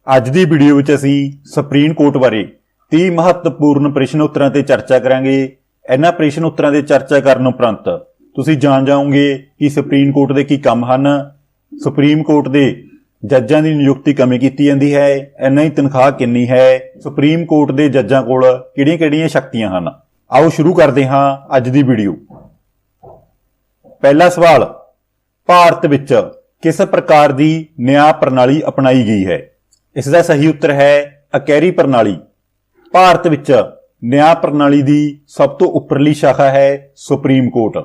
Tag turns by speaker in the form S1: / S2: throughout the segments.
S1: ਅੱਜ ਦੀ ਵੀਡੀਓ ਵਿੱਚ ਅਸੀਂ ਸੁਪਰੀਮ ਕੋਰਟ ਬਾਰੇ 30 ਮਹੱਤਵਪੂਰਨ ਪ੍ਰਸ਼ਨ ਉੱਤਰਾਂ ਤੇ ਚਰਚਾ ਕਰਾਂਗੇ। ਇਹਨਾਂ ਪ੍ਰਸ਼ਨ ਉੱਤਰਾਂ ਦੇ ਚਰਚਾ ਕਰਨ ਉਪਰੰਤ ਤੁਸੀਂ ਜਾਣ ਜਾਓਗੇ ਕਿ ਸੁਪਰੀਮ ਕੋਰਟ ਦੇ ਕੀ ਕੰਮ ਹਨ, ਸੁਪਰੀਮ ਕੋਰਟ ਦੇ ਜੱਜਾਂ ਦੀ ਨਿਯੁਕਤੀ ਕਿਵੇਂ ਕੀਤੀ ਜਾਂਦੀ ਹੈ, ਇਹਨਾਂ ਦੀ ਤਨਖਾਹ ਕਿੰਨੀ ਹੈ, ਸੁਪਰੀਮ ਕੋਰਟ ਦੇ ਜੱਜਾਂ ਕੋਲ ਕਿਹੜੀਆਂ-ਕਿਹੜੀਆਂ ਸ਼ਕਤੀਆਂ ਹਨ। ਆਓ ਸ਼ੁਰੂ ਕਰਦੇ ਹਾਂ ਅੱਜ ਦੀ ਵੀਡੀਓ। ਪਹਿਲਾ ਸਵਾਲ, ਭਾਰਤ ਵਿੱਚ किस प्रकार की न्याय प्रणाली अपनाई गई है? इसका सही उत्तर है अकैरी प्रणाली। भारत विच न्याय प्रणाली की सब तो उपरली शाखा है सुप्रीम कोर्ट।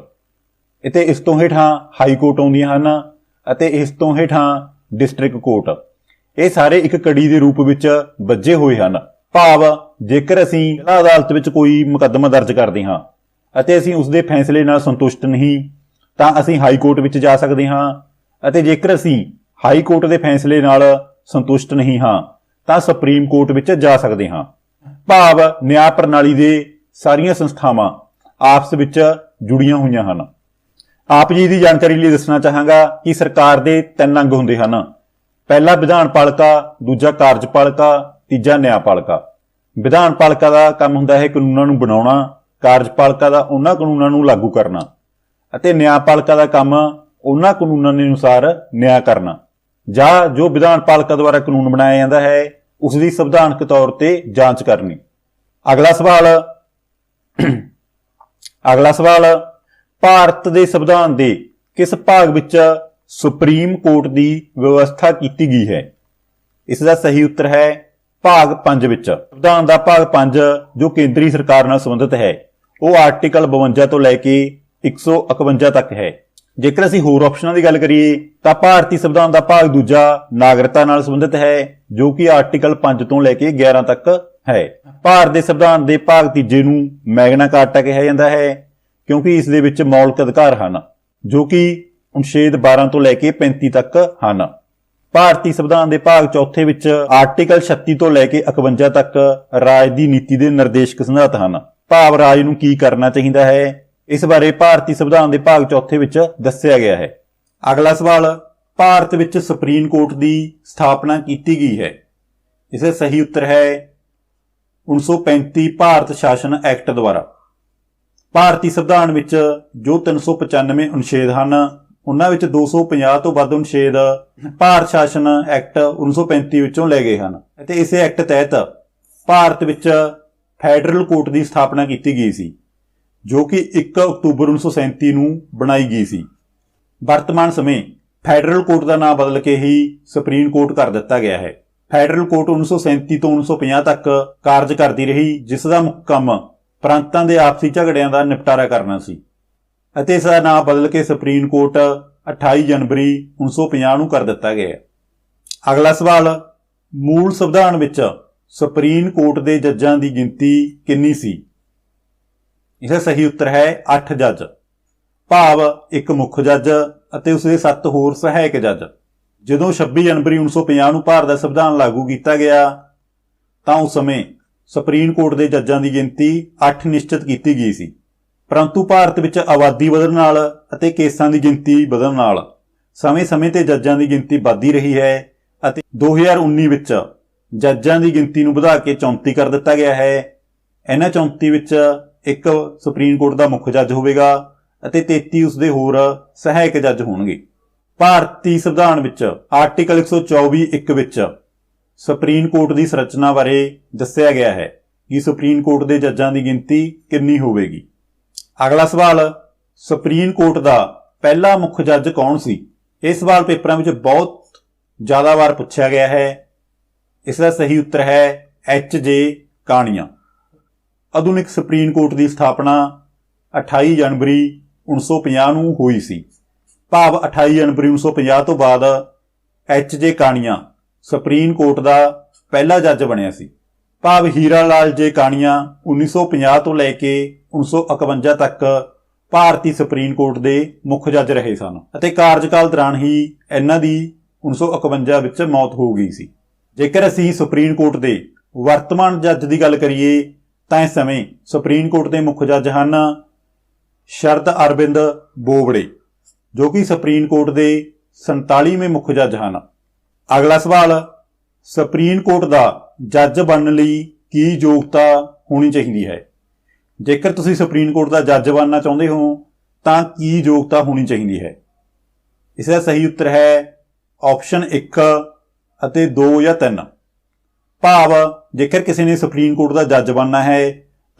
S1: इते इस तो हेठां हाई कोर्ट आउंदियां हन अते इस तो हेठां डिस्ट्रिक्ट कोर्ट। ये सारे एक कड़ी के रूप विच वजे हुए हन। भाव जेकर असीं जिला अदालत विच कोई मुकदमा दर्ज करदे हां अते असीं उसदे फैसले नाल संतुष्ट नहीं तां असीं हाई कोर्ट विच जा सकदे हां ਅਤੇ ਜੇਕਰ ਅਸੀਂ ਹਾਈ ਕੋਰਟ ਦੇ ਫੈਸਲੇ ਨਾਲ ਸੰਤੁਸ਼ਟ ਨਹੀਂ ਹਾਂ ਤਾਂ ਸੁਪਰੀਮ ਕੋਰਟ ਵਿੱਚ ਜਾ ਸਕਦੇ ਹਾਂ। ਭਾਵ ਨਿਆਂ ਪ੍ਰਣਾਲੀ ਦੇ ਸਾਰੀਆਂ ਸੰਸਥਾਵਾਂ ਆਪਸ ਵਿੱਚ ਜੁੜੀਆਂ ਹੋਈਆਂ ਹਨ। ਆਪ ਜੀ ਦੀ ਜਾਣਕਾਰੀ ਲਈ ਦੱਸਣਾ ਚਾਹਾਂਗਾ ਕਿ ਸਰਕਾਰ ਦੇ 3 ਅੰਗ ਹੁੰਦੇ ਹਨ। ਪਹਿਲਾ ਵਿਧਾਨ ਪਾਲਿਕਾ, ਦੂਜਾ ਕਾਰਜਪਾਲਿਕਾ, ਤੀਜਾ ਨਿਆਂਪਾਲਿਕਾ। ਵਿਧਾਨ ਪਾਲਿਕਾ ਦਾ ਕੰਮ ਹੁੰਦਾ ਹੈ ਕਾਨੂੰਨਾਂ ਨੂੰ ਬਣਾਉਣਾ, ਕਾਰਜਪਾਲਿਕਾ ਦਾ ਉਹਨਾਂ ਕਾਨੂੰਨਾਂ ਨੂੰ ਲਾਗੂ ਕਰਨਾ ਅਤੇ ਨਿਆਂਪਾਲਿਕਾ ਦਾ ਕੰਮ ਉਹਨਾਂ ਕਾਨੂੰਨਾਂ ਦੇ ਅਨੁਸਾਰ ਨਿਆਂ ਕਰਨਾ ਜਾਂ ਜੋ ਵਿਧਾਨ ਪਾਲਿਕਾ ਦੁਆਰਾ ਕਾਨੂੰਨ ਬਣਾਇਆ ਜਾਂਦਾ ਹੈ ਉਸ ਦੀ ਸੰਵਿਧਾਨਕ ਤੌਰ ਤੇ ਜਾਂਚ ਕਰਨੀ। ਅਗਲਾ ਸਵਾਲ ਭਾਰਤ ਦੇ ਸੰਵਿਧਾਨ ਦੇ ਕਿਸ ਭਾਗ ਵਿੱਚ ਸੁਪਰੀਮ ਕੋਰਟ ਦੀ ਵਿਵਸਥਾ ਕੀਤੀ ਗਈ ਹੈ? ਇਸ ਦਾ ਸਹੀ ਉੱਤਰ ਹੈ ਭਾਗ 5 ਵਿੱਚ। ਸੰਵਿਧਾਨ ਦਾ ਭਾਗ 5 ਜੋ ਕੇਂਦਰੀ ਸਰਕਾਰ ਨਾਲ ਸੰਬੰਧਿਤ ਹੈ ਉਹ ਆਰਟੀਕਲ 52 ਤੋਂ ਲੈ ਕੇ 151 ਤੱਕ ਹੈ। ਜੇਕਰ ਅਸੀਂ ਹੋਰ ਆਪਸ਼ਨਾਂ ਦੀ ਗੱਲ ਕਰੀਏ ਤਾਂ ਭਾਰਤੀ ਸੰਵਿਧਾਨ ਦਾ ਭਾਗ ਦੂਜਾ ਨਾਗਰਿਕਤਾ ਨਾਲ ਸੰਬੰਧਿਤ ਹੈ ਜੋ ਕਿ ਆਰਟੀਕਲ 5 ਤੋਂ ਲੈ ਕੇ 11 ਤੱਕ ਹੈ। ਭਾਰਤ ਦੇ ਸੰਵਿਧਾਨ ਦੇ ਭਾਗ ਤੀਜੇ ਨੂੰ ਮੈਗਨਾ ਕਾਰਟਾ ਕਿਹਾ ਜਾਂਦਾ ਹੈ ਕਿਉਂਕਿ ਇਸ ਦੇ ਵਿੱਚ ਮੌਲਿਕ ਅਧਿਕਾਰ ਹਨ ਜੋ ਕਿ ਅਨੁਛੇਦ 12 ਤੋਂ ਲੈ ਕੇ 35 ਤੱਕ ਹਨ। ਭਾਰਤੀ ਸੰਵਿਧਾਨ ਦੇ ਭਾਗ ਚੌਥੇ ਵਿੱਚ ਆਰਟੀਕਲ 36 ਤੋਂ ਲੈ ਕੇ 51 ਤੱਕ ਰਾਜ ਦੀ ਨੀਤੀ ਦੇ ਨਿਰਦੇਸ਼ਕ ਸਿਧਾਂਤ ਹਨ। ਭਾਵ ਰਾਜ ਨੂੰ ਕੀ ਕਰਨਾ ਚਾਹੀਦਾ ਹੈ ਇਸ ਬਾਰੇ ਭਾਰਤੀ ਸੰਵਿਧਾਨ ਦੇ ਭਾਗ ਚੌਥੇ ਵਿੱਚ ਦੱਸਿਆ ਗਿਆ ਹੈ। ਅਗਲਾ ਸਵਾਲ, ਭਾਰਤ ਵਿੱਚ ਸੁਪਰੀਮ ਕੋਰਟ ਦੀ ਸਥਾਪਨਾ ਕੀਤੀ ਗਈ ਹੈ। ਇਸ ਦਾ ਸਹੀ ਉੱਤਰ ਹੈ 1935 ਭਾਰਤ ਸ਼ਾਸਨ ਐਕਟ ਦੁਆਰਾ। ਭਾਰਤੀ ਸੰਵਿਧਾਨ ਵਿੱਚ ਜੋ 395 ਅਨੁਛੇਦ ਹਨ ਉਹਨਾਂ ਵਿੱਚ 250 ਤੋਂ ਵੱਧ ਅਨੁਛੇਦ ਭਾਰਤ ਸ਼ਾਸਨ ਐਕਟ 1935 ਵਿੱਚੋਂ ਲਏ ਗਏ ਹਨ ਅਤੇ ਇਸੇ ਐਕਟ ਤਹਿਤ ਭਾਰਤ ਵਿੱਚ ਫੈਡਰਲ ਕੋਰਟ ਦੀ ਸਥਾਪਨਾ ਕੀਤੀ ਗਈ ਸੀ ਜੋ ਕਿ 1 ਅਕਤੂਬਰ 1937 ਨੂੰ ਬਣਾਈ ਗਈ ਸੀ। ਵਰਤਮਾਨ ਸਮੇਂ ਫੈਡਰਲ ਕੋਰਟ ਦਾ ਨਾਮ ਬਦਲ ਕੇ ਹੀ ਸੁਪਰੀਮ ਕੋਰਟ ਕਰ ਦਿੱਤਾ ਗਿਆ ਹੈ। ਫੈਡਰਲ ਕੋਰਟ 1937 ਤੋਂ 1950 ਤੱਕ ਕਾਰਜ ਕਰਦੀ ਰਹੀ ਜਿਸ ਦਾ ਮੁੱਖ ਕੰਮ ਪ੍ਰਾਂਤਾਂ ਦੇ ਆਪਸੀ ਝਗੜਿਆਂ ਦਾ ਨਿਪਟਾਰਾ ਕਰਨਾ ਸੀ ਅਤੇ ਇਸ ਦਾ ਨਾਮ ਬਦਲ ਕੇ ਸੁਪਰੀਮ ਕੋਰਟ 28 ਜਨਵਰੀ 1950 ਨੂੰ ਕਰ ਦਿੱਤਾ ਗਿਆ। ਅਗਲਾ ਸਵਾਲ, ਮੂਲ ਸੰਵਿਧਾਨ ਵਿੱਚ ਸੁਪਰੀਮ ਕੋਰਟ ਦੇ ਜੱਜਾਂ ਦੀ ਗਿਣਤੀ ਕਿੰਨੀ ਸੀ? ਇਸ ਦਾ ਸਹੀ ਉੱਤਰ ਹੈ 8 ਜੱਜ। ਭਾਵ ਇੱਕ ਮੁੱਖ ਜੱਜ ਅਤੇ ਉਸਦੇ 7 ਹੋਰ ਸਹਾਇਕ ਜੱਜ। ਜਦੋਂ 26 ਜਨਵਰੀ 1950 ਨੂੰ ਭਾਰਤ ਦਾ ਸੰਵਿਧਾਨ ਲਾਗੂ ਕੀਤਾ ਗਿਆ ਤਾਂ ਉਸ ਸਮੇਂ ਸੁਪਰੀਮ ਕੋਰਟ ਦੇ ਜੱਜਾਂ ਦੀ ਗਿਣਤੀ 8 ਨਿਸ਼ਚਿਤ ਕੀਤੀ ਗਈ ਸੀ। ਪਰੰਤੂ ਭਾਰਤ ਵਿੱਚ ਆਬਾਦੀ ਵਧਣ ਨਾਲ ਅਤੇ ਕੇਸਾਂ ਦੀ ਗਿਣਤੀ ਵਧਣ ਨਾਲ ਸਮੇਂ-ਸਮੇਂ ਤੇ ਜੱਜਾਂ ਦੀ ਗਿਣਤੀ ਵੱਧਦੀ ਰਹੀ ਹੈ ਅਤੇ 2019 ਵਿੱਚ ਜੱਜਾਂ ਦੀ ਗਿਣਤੀ ਨੂੰ ਵਧਾ ਕੇ 34 ਕਰ ਦਿੱਤਾ ਗਿਆ ਹੈ। ਇਹਨਾਂ 34 ਵਿੱਚ ਇੱਕ ਸੁਪਰੀਮ ਕੋਰਟ ਦਾ ਮੁੱਖ ਜੱਜ ਹੋਵੇਗਾ ਅਤੇ 33 ਉਸਦੇ ਹੋਰ ਸਹਾਇਕ ਜੱਜ ਹੋਣਗੇ। ਭਾਰਤੀ ਸੰਵਿਧਾਨ ਵਿੱਚ ਆਰਟੀਕਲ 124(1) ਵਿੱਚ ਸੁਪਰੀਮ ਕੋਰਟ ਦੀ ਸੰਰਚਨਾ ਬਾਰੇ ਦੱਸਿਆ ਗਿਆ ਹੈ ਕਿ ਸੁਪਰੀਮ ਕੋਰਟ ਦੇ ਜੱਜਾਂ ਦੀ ਗਿਣਤੀ ਕਿੰਨੀ ਹੋਵੇਗੀ। ਅਗਲਾ ਸਵਾਲ, ਸੁਪਰੀਮ ਕੋਰਟ ਦਾ ਪਹਿਲਾ ਮੁੱਖ ਜੱਜ ਕੌਣ ਸੀ? ਇਹ ਸਵਾਲ ਪੇਪਰਾਂ ਵਿੱਚ ਬਹੁਤ ਜ਼ਿਆਦਾ ਵਾਰ ਪੁੱਛਿਆ ਗਿਆ ਹੈ। ਇਸ ਦਾ ਸਹੀ ਉੱਤਰ ਹੈ H.J. ਕਾਣੀਆ। ਆਧੁਨਿਕ ਸੁਪਰੀਮ ਕੋਰਟ ਦੀ ਸਥਾਪਨਾ 28 ਜਨਵਰੀ 1950 ਨੂੰ ਹੋਈ ਸੀ। ਭਾਵ 28 ਜਨਵਰੀ 1950 ਤੋਂ ਬਾਅਦ H.J. ਕਾਣੀਆ ਸੁਪਰੀਮ ਕੋਰਟ ਦਾ ਪਹਿਲਾ ਜੱਜ ਬਣਿਆ ਸੀ। ਭਾਵ ਹੀਰਾ ਲਾਲ ਜੇ ਕਾਣੀਆ 1950 ਤੋਂ ਲੈ ਕੇ 1951 ਤੱਕ ਭਾਰਤੀ ਸੁਪਰੀਮ ਕੋਰਟ ਦੇ ਮੁੱਖ ਜੱਜ ਰਹੇ ਸਨ ਅਤੇ ਕਾਰਜਕਾਲ ਦੌਰਾਨ ਹੀ ਇਹਨਾਂ ਦੀ 1951 ਵਿੱਚ ਮੌਤ ਹੋ ਗਈ ਸੀ। ਜੇਕਰ ਅਸੀਂ ਸੁਪਰੀਮ ਕੋਰਟ ਦੇ ਵਰਤਮਾਨ ਜੱਜ ਦੀ ਗੱਲ ਕਰੀਏ ਤਾਂ ਇਸ ਸਮੇਂ ਸੁਪਰੀਮ ਕੋਰਟ ਦੇ ਮੁੱਖ ਜੱਜ ਹਨ ਸ਼ਰਦ ਅਰਵਿੰਦ ਬੋਬੜੇ ਜੋ ਕਿ ਸੁਪਰੀਮ ਕੋਰਟ ਦੇ 47ਵੇਂ ਮੁੱਖ ਜੱਜ ਹਨ। ਅਗਲਾ ਸਵਾਲ, ਸੁਪਰੀਮ ਕੋਰਟ ਦਾ ਜੱਜ ਬਣਨ ਲਈ ਕੀ ਯੋਗਤਾ ਹੋਣੀ ਚਾਹੀਦੀ ਹੈ? ਜੇਕਰ ਤੁਸੀਂ ਸੁਪਰੀਮ ਕੋਰਟ ਦਾ ਜੱਜ ਬਣਨਾ ਚਾਹੁੰਦੇ ਹੋ ਤਾਂ ਕੀ ਯੋਗਤਾ ਹੋਣੀ ਚਾਹੀਦੀ ਹੈ? ਇਸ ਦਾ ਸਹੀ ਉੱਤਰ ਹੈ ਆਪਸ਼ਨ 1 ਅਤੇ 2 ਜਾਂ 3। ਭਾਵ ਜੇਕਰ ਕਿਸੇ ਨੇ ਸੁਪਰੀਮ ਕੋਰਟ ਦਾ ਜੱਜ ਬਣਨਾ ਹੈ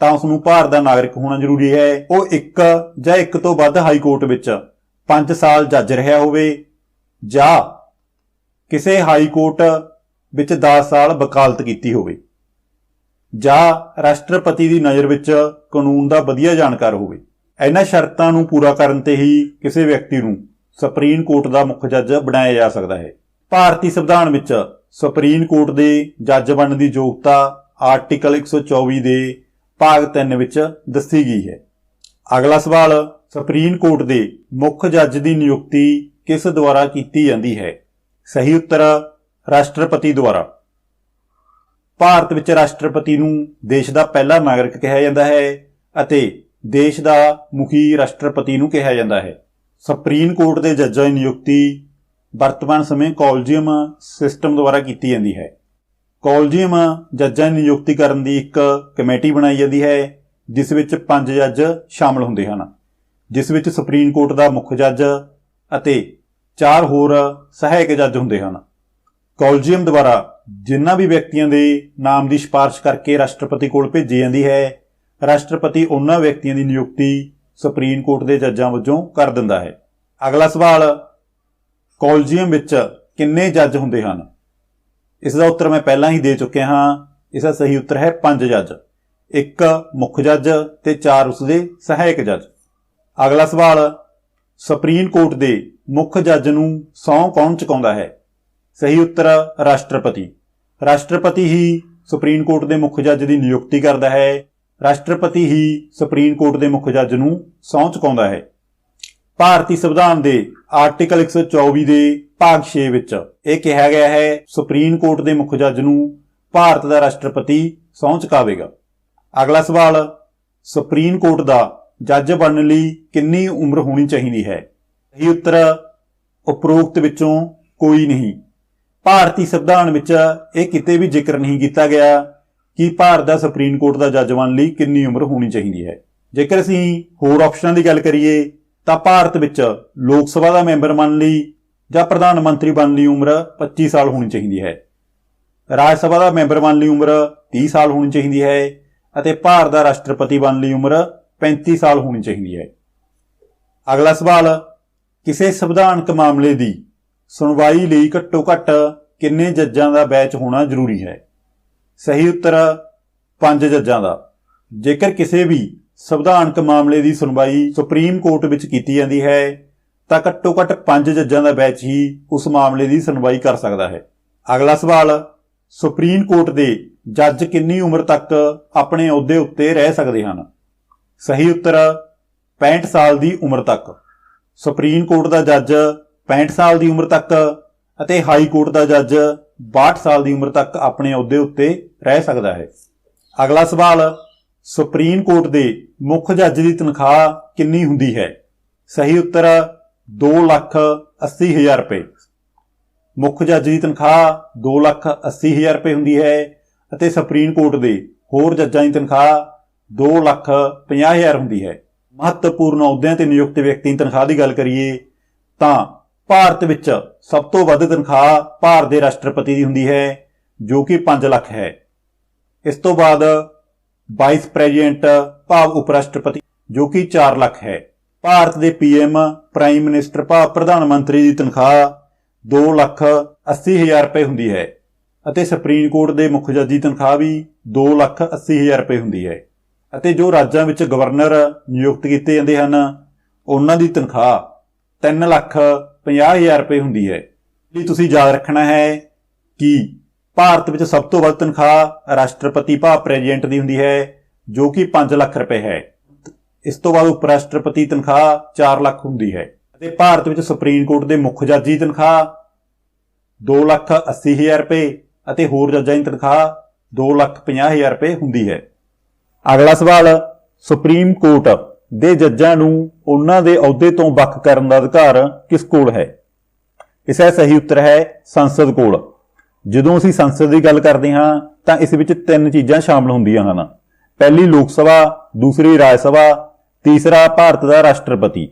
S1: ਤਾਂ ਉਸ ਨੂੰ ਭਾਰਤ ਦਾ ਨਾਗਰਿਕ ਹੋਣਾ ਜ਼ਰੂਰੀ ਹੈ। ਉਹ ਇੱਕ ਜਾਂ ਇੱਕ ਤੋਂ ਵੱਧ ਹਾਈ ਕੋਰਟ ਵਿੱਚ 5 ਸਾਲ ਜੱਜ ਰਿਹਾ ਹੋਵੇ ਜਾਂ ਕਿਸੇ ਹਾਈ ਕੋਰਟ ਵਿੱਚ 10 ਸਾਲ ਵਕਾਲਤ ਕੀਤੀ ਹੋਵੇ ਜਾਂ ਰਾਸ਼ਟਰਪਤੀ ਦੀ ਨਜ਼ਰ ਵਿੱਚ ਕਾਨੂੰਨ ਦਾ ਵਧੀਆ ਜਾਣਕਾਰ ਹੋਵੇ। ਇਹਨਾਂ ਸ਼ਰਤਾਂ ਨੂੰ ਪੂਰਾ ਕਰਨ ਤੇ ਹੀ ਕਿਸੇ ਵਿਅਕਤੀ ਨੂੰ ਸੁਪਰੀਮ ਕੋਰਟ ਦਾ ਮੁੱਖ ਜੱਜ ਬਣਾਇਆ ਜਾ ਸਕਦਾ ਹੈ। ਭਾਰਤੀ ਸੰਵਿਧਾਨ ਵਿੱਚ ਸੁਪਰੀਮ ਕੋਰਟ ਦੇ ਜੱਜ ਬਣਨ ਦੀ ਯੋਗਤਾ ਆਰਟੀਕਲ 124 ਦੇ ਭਾਗ 3 ਵਿੱਚ ਦੱਸੀ ਗਈ ਹੈ। ਅਗਲਾ ਸਵਾਲ, ਸੁਪਰੀਮ ਕੋਰਟ ਦੇ ਮੁੱਖ ਜੱਜ ਦੀ ਨਿਯੁਕਤੀ ਕਿਸ ਦੁਆਰਾ ਕੀਤੀ ਜਾਂਦੀ ਹੈ? ਸਹੀ ਉੱਤਰ ਰਾਸ਼ਟਰਪਤੀ ਦੁਆਰਾ। ਭਾਰਤ ਵਿੱਚ ਰਾਸ਼ਟਰਪਤੀ ਨੂੰ ਦੇਸ਼ ਦਾ ਪਹਿਲਾ ਨਾਗਰਿਕ ਕਿਹਾ ਜਾਂਦਾ ਹੈ ਅਤੇ ਦੇਸ਼ ਦਾ ਮੁਖੀ ਰਾਸ਼ਟਰਪਤੀ ਨੂੰ ਕਿਹਾ ਜਾਂਦਾ ਹੈ। ਸੁਪਰੀਮ ਕੋਰਟ ਦੇ ਜੱਜਾਂ ਦੀ ਨਿਯੁਕਤੀ ਵਰਤਮਾਨ ਸਮੇਂ ਕਾਲਜੀਅਮ ਸਿਸਟਮ ਦੁਆਰਾ ਕੀਤੀ ਜਾਂਦੀ ਹੈ। ਕਾਲਜੀਅਮ ਜੱਜਾਂ ਦੀ ਨਿਯੁਕਤੀ ਕਰਨ ਦੀ ਇੱਕ ਕਮੇਟੀ ਬਣਾਈ ਜਾਂਦੀ ਹੈ ਜਿਸ ਵਿੱਚ 5 ਜੱਜ ਸ਼ਾਮਲ ਹੁੰਦੇ ਹਨ, ਜਿਸ ਵਿੱਚ ਸੁਪਰੀਮ ਕੋਰਟ ਦਾ ਮੁੱਖ ਜੱਜ ਅਤੇ 4 ਹੋਰ ਸਹਾਇਕ ਜੱਜ ਹੁੰਦੇ ਹਨ। ਕਾਲਜੀਅਮ ਦੁਆਰਾ ਜਿਨ੍ਹਾਂ ਵੀ ਵਿਅਕਤੀਆਂ ਦੇ ਨਾਮ ਦੀ ਸਿਫਾਰਿਸ਼ ਕਰਕੇ ਰਾਸ਼ਟਰਪਤੀ ਕੋਲ ਭੇਜੀ ਜਾਂਦੀ ਹੈ, ਰਾਸ਼ਟਰਪਤੀ ਉਹਨਾਂ ਵਿਅਕਤੀਆਂ ਦੀ ਨਿਯੁਕਤੀ ਸੁਪਰੀਮ ਕੋਰਟ ਦੇ ਜੱਜਾਂ ਵਜੋਂ ਕਰ ਦਿੰਦਾ ਹੈ। ਅਗਲਾ ਸਵਾਲ, ਕਾਲਜੀਅਮ ਵਿੱਚ ਕਿੰਨੇ ਜੱਜ ਹੁੰਦੇ ਹਨ? ਇਸ ਦਾ ਉੱਤਰ ਮੈਂ ਪਹਿਲਾਂ ਹੀ ਦੇ ਚੁੱਕਿਆ ਹਾਂ। ਇਸ ਦਾ ਸਹੀ ਉੱਤਰ ਹੈ 5 ਜੱਜ, 1 ਮੁੱਖ ਜੱਜ ਤੇ 4 ਉਸਦੇ ਸਹਾਇਕ ਜੱਜ। ਅਗਲਾ ਸਵਾਲ, ਸੁਪਰੀਮ ਕੋਰਟ ਦੇ ਮੁੱਖ ਜੱਜ ਨੂੰ ਸਹੁੰ ਕੌਣ ਚੁਕਾਉਂਦਾ ਹੈ? ਸਹੀ ਉੱਤਰ ਰਾਸ਼ਟਰਪਤੀ। ਰਾਸ਼ਟਰਪਤੀ ਹੀ ਸੁਪਰੀਮ ਕੋਰਟ ਦੇ ਮੁੱਖ ਜੱਜ ਦੀ ਨਿਯੁਕਤੀ ਕਰਦਾ ਹੈ। ਰਾਸ਼ਟਰਪਤੀ ਹੀ ਸੁਪਰੀਮ ਕੋਰਟ ਦੇ ਮੁੱਖ ਜੱਜ ਨੂੰ ਸਹੁੰ ਚੁਕਾਉਂਦਾ ਹੈ। ਭਾਰਤੀ ਸੰਵਿਧਾਨ ਦੇ ਆਰਟੀਕਲ 124 ਦੇ ਭਾਗ 6 ਵਿੱਚ ਇਹ ਕਿਹਾ ਗਿਆ ਹੈ, ਸੁਪਰੀਮ ਕੋਰਟ ਦੇ ਮੁੱਖ ਜੱਜ ਨੂੰ ਭਾਰਤ ਦਾ ਰਾਸ਼ਟਰਪਤੀ ਸਹੁੰ ਚੁਕਾਵੇਗਾ। ਅਗਲਾ ਸਵਾਲ, ਸੁਪਰੀਮ ਕੋਰਟ ਦਾ ਜੱਜ ਬਣਨ ਲਈ ਕਿੰਨੀ ਉਮਰ ਹੋਣੀ ਚਾਹੀਦੀ ਹੈ? ਸਹੀ ਉੱਤਰ ਉਪਰੋਕਤ ਵਿੱਚੋਂ ਕੋਈ ਨਹੀਂ। ਭਾਰਤੀ ਸੰਵਿਧਾਨ ਵਿੱਚ ਇਹ ਕਿਤੇ ਵੀ ਜ਼ਿਕਰ ਨਹੀਂ ਕੀਤਾ ਗਿਆ ਕਿ ਭਾਰਤ ਦਾ ਸੁਪਰੀਮ ਕੋਰਟ ਦਾ ਜੱਜ ਬਣਨ ਲਈ ਕਿੰਨੀ ਉਮਰ ਹੋਣੀ ਚਾਹੀਦੀ ਹੈ। ਜੇਕਰ ਅਸੀਂ ਹੋਰ ਆਪਸ਼ਨਾਂ ਦੀ ਗੱਲ ਕਰੀਏ ਤਾਂ ਭਾਰਤ ਵਿੱਚ ਲੋਕ ਸਭਾ ਦਾ ਮੈਂਬਰ ਬਣਨ ਲਈ ਜਾਂ ਪ੍ਰਧਾਨ ਮੰਤਰੀ ਬਣਨ ਲਈ ਉਮਰ 25 ਸਾਲ ਹੋਣੀ ਚਾਹੀਦੀ ਹੈ। ਰਾਜ ਸਭਾ ਦਾ ਮੈਂਬਰ ਬਣਨ ਲਈ ਉਮਰ 30 ਸਾਲ ਹੋਣੀ ਚਾਹੀਦੀ ਹੈ ਅਤੇ ਭਾਰਤ ਦਾ ਰਾਸ਼ਟਰਪਤੀ ਬਣਨ ਲਈ ਉਮਰ 35 ਸਾਲ ਹੋਣੀ ਚਾਹੀਦੀ ਹੈ। ਅਗਲਾ ਸਵਾਲ, ਕਿਸੇ ਸੰਵਿਧਾਨਕ ਮਾਮਲੇ ਦੀ ਸੁਣਵਾਈ ਲਈ ਘੱਟੋ ਘੱਟ ਕਿੰਨੇ ਜੱਜਾਂ ਦਾ ਬੈਚ ਹੋਣਾ ਜ਼ਰੂਰੀ ਹੈ? ਸਹੀ ਉੱਤਰ 5 ਜੱਜਾਂ ਦਾ। ਜੇਕਰ ਕਿਸੇ ਵੀ ਸੰਵਿਧਾਨਕ ਮਾਮਲੇ ਦੀ ਸੁਣਵਾਈ ਸੁਪਰੀਮ ਕੋਰਟ ਵਿੱਚ ਕੀਤੀ ਜਾਂਦੀ ਹੈ ਤਾਂ ਘੱਟੋ ਘੱਟ 5 ਜੱਜਾਂ ਦਾ ਬੈਚ ਹੀ ਉਸ ਮਾਮਲੇ ਦੀ ਸੁਣਵਾਈ ਕਰ ਸਕਦਾ ਹੈ। ਅਗਲਾ ਸਵਾਲ, ਸੁਪਰੀਮ ਕੋਰਟ ਦੇ ਜੱਜ ਕਿੰਨੀ ਉਮਰ ਤੱਕ ਆਪਣੇ ਅਹੁਦੇ ਉੱਤੇ ਰਹਿ ਸਕਦੇ ਹਨ? ਸਹੀ ਉੱਤਰ 65 ਸਾਲ ਦੀ ਉਮਰ ਤੱਕ। ਸੁਪਰੀਮ ਕੋਰਟ ਦਾ ਜੱਜ 65 ਸਾਲ ਦੀ ਉਮਰ ਤੱਕ ਅਤੇ ਹਾਈ ਕੋਰਟ ਦਾ ਜੱਜ 62 ਸਾਲ ਦੀ ਉਮਰ ਤੱਕ ਆਪਣੇ ਅਹੁਦੇ ਉੱਤੇ ਰਹਿ ਸਕਦਾ ਹੈ। ਅਗਲਾ ਸਵਾਲ, ਸੁਪਰੀਮ ਕੋਰਟ ਦੇ ਮੁੱਖ ਜੱਜ ਦੀ ਤਨਖਾਹ ਕਿੰਨੀ ਹੁੰਦੀ ਹੈ? ਸਹੀ ਉੱਤਰ 2,80,000 ਰੁਪਏ। ਮੁੱਖ ਜੱਜ ਦੀ ਤਨਖਾਹ 2,80,000 ਰੁਪਏ ਹੁੰਦੀ ਹੈ ਅਤੇ ਸੁਪਰੀਮ ਕੋਰਟ ਦੇ ਹੋਰ ਜੱਜਾਂ ਦੀ ਤਨਖਾਹ 2,50,000 ਹੁੰਦੀ ਹੈ। ਮਹੱਤਵਪੂਰਨ ਅਹੁਦਿਆਂ ਤੇ ਨਿਯੁਕਤ ਵਿਅਕਤੀ ਦੀ ਤਨਖਾਹ ਦੀ ਗੱਲ ਕਰੀਏ ਤਾਂ ਭਾਰਤ ਵਿੱਚ ਸਭ ਤੋਂ ਵੱਧ ਤਨਖਾਹ ਭਾਰਤ ਦੇ ਰਾਸ਼ਟਰਪਤੀ ਦੀ ਹੁੰਦੀ ਹੈ ਜੋ ਕਿ 5 ਲੱਖ ਹੈ। ਇਸ ਤੋਂ ਬਾਅਦ ਵਾਈਸ ਪ੍ਰੈਜ਼ੀਡੈਂਟ ਭਾਵ ਉਪ ਰਾਸ਼ਟਰਪਤੀ ਜੋ ਕਿ 4 ਲੱਖ ਹੈ। ਭਾਰਤ ਦੇ ਪੀਐਮ ਪ੍ਰਾਈਮ ਮਿਨਿਸਟਰ ਭਾਵ ਪ੍ਰਧਾਨ ਮੰਤਰੀ ਦੀ ਤਨਖਾਹ 2,80,000 ਰੁਪਏ ਹੁੰਦੀ ਹੈ ਅਤੇ ਸੁਪਰੀਮ ਕੋਰਟ ਦੇ ਮੁੱਖ ਜੱਜ ਦੀ ਤਨਖਾਹ ਵੀ 2,80,000 ਰੁਪਏ ਹੁੰਦੀ ਹੈ ਅਤੇ ਜੋ ਰਾਜਾਂ ਵਿੱਚ ਗਵਰਨਰ ਨਿਯੁਕਤ ਕੀਤੇ ਜਾਂਦੇ ਹਨ ਉਹਨਾਂ ਦੀ ਤਨਖਾਹ 3,50,000 ਰੁਪਏ ਹੁੰਦੀ ਹੈ। ਲਈ ਤੁਸੀਂ ਯਾਦ ਰੱਖਣਾ ਹੈ ਕਿ ਭਾਰਤ ਵਿੱਚ ਸਭ ਤੋਂ ਵੱਧ ਤਨਖਾਹ ਰਾਸ਼ਟਰਪਤੀ ਭਾਵ ਪ੍ਰੈਜ਼ੀਡੈਂਟ ਦੀ ਹੁੰਦੀ ਹੈ ਜੋ ਕਿ 5 ਲੱਖ ਰੁਪਏ ਹੈ। ਇਸ ਤੋਂ ਬਾਅਦ ਉਪ ਰਾਸ਼ਟਰਪਤੀ ਤਨਖਾਹ 4 ਲੱਖ ਹੁੰਦੀ ਹੈ ਅਤੇ ਭਾਰਤ ਵਿੱਚ ਸੁਪਰੀਮ ਕੋਰਟ ਦੇ ਮੁੱਖ ਜੱਜ ਦੀ ਤਨਖਾਹ 2,80,000 ਰੁਪਏ ਅਤੇ ਹੋਰ ਜੱਜਾਂ ਦੀ ਤਨਖਾਹ 2,50,000 ਰੁਪਏ ਹੁੰਦੀ ਹੈ। ਅਗਲਾ ਸਵਾਲ, ਸੁਪਰੀਮ ਕੋਰਟ ਦੇ ਜੱਜਾਂ ਨੂੰ ਉਹਨਾਂ ਦੇ ਅਹੁਦੇ ਤੋਂ ਵੱਖ ਕਰਨ ਦਾ ਅਧਿਕਾਰ ਕਿਸ ਕੋਲ ਹੈ? ਇਸ ਦਾ ਸਹੀ ਉੱਤਰ ਹੈ ਸੰਸਦ ਕੋਲ। ਜਦੋਂ ਅਸੀਂ ਸੰਸਦ ਦੀ ਗੱਲ ਕਰਦੇ ਹਾਂ ਤਾਂ ਇਸ ਵਿੱਚ ਤਿੰਨ ਚੀਜ਼ਾਂ ਸ਼ਾਮਲ ਹੁੰਦੀਆਂ ਹਨ। ਪਹਿਲੀ ਲੋਕ ਸਭਾ, ਦੂਸਰੀ ਰਾਜ ਸਭਾ, ਤੀਸਰਾ ਭਾਰਤ ਦਾ ਰਾਸ਼ਟਰਪਤੀ।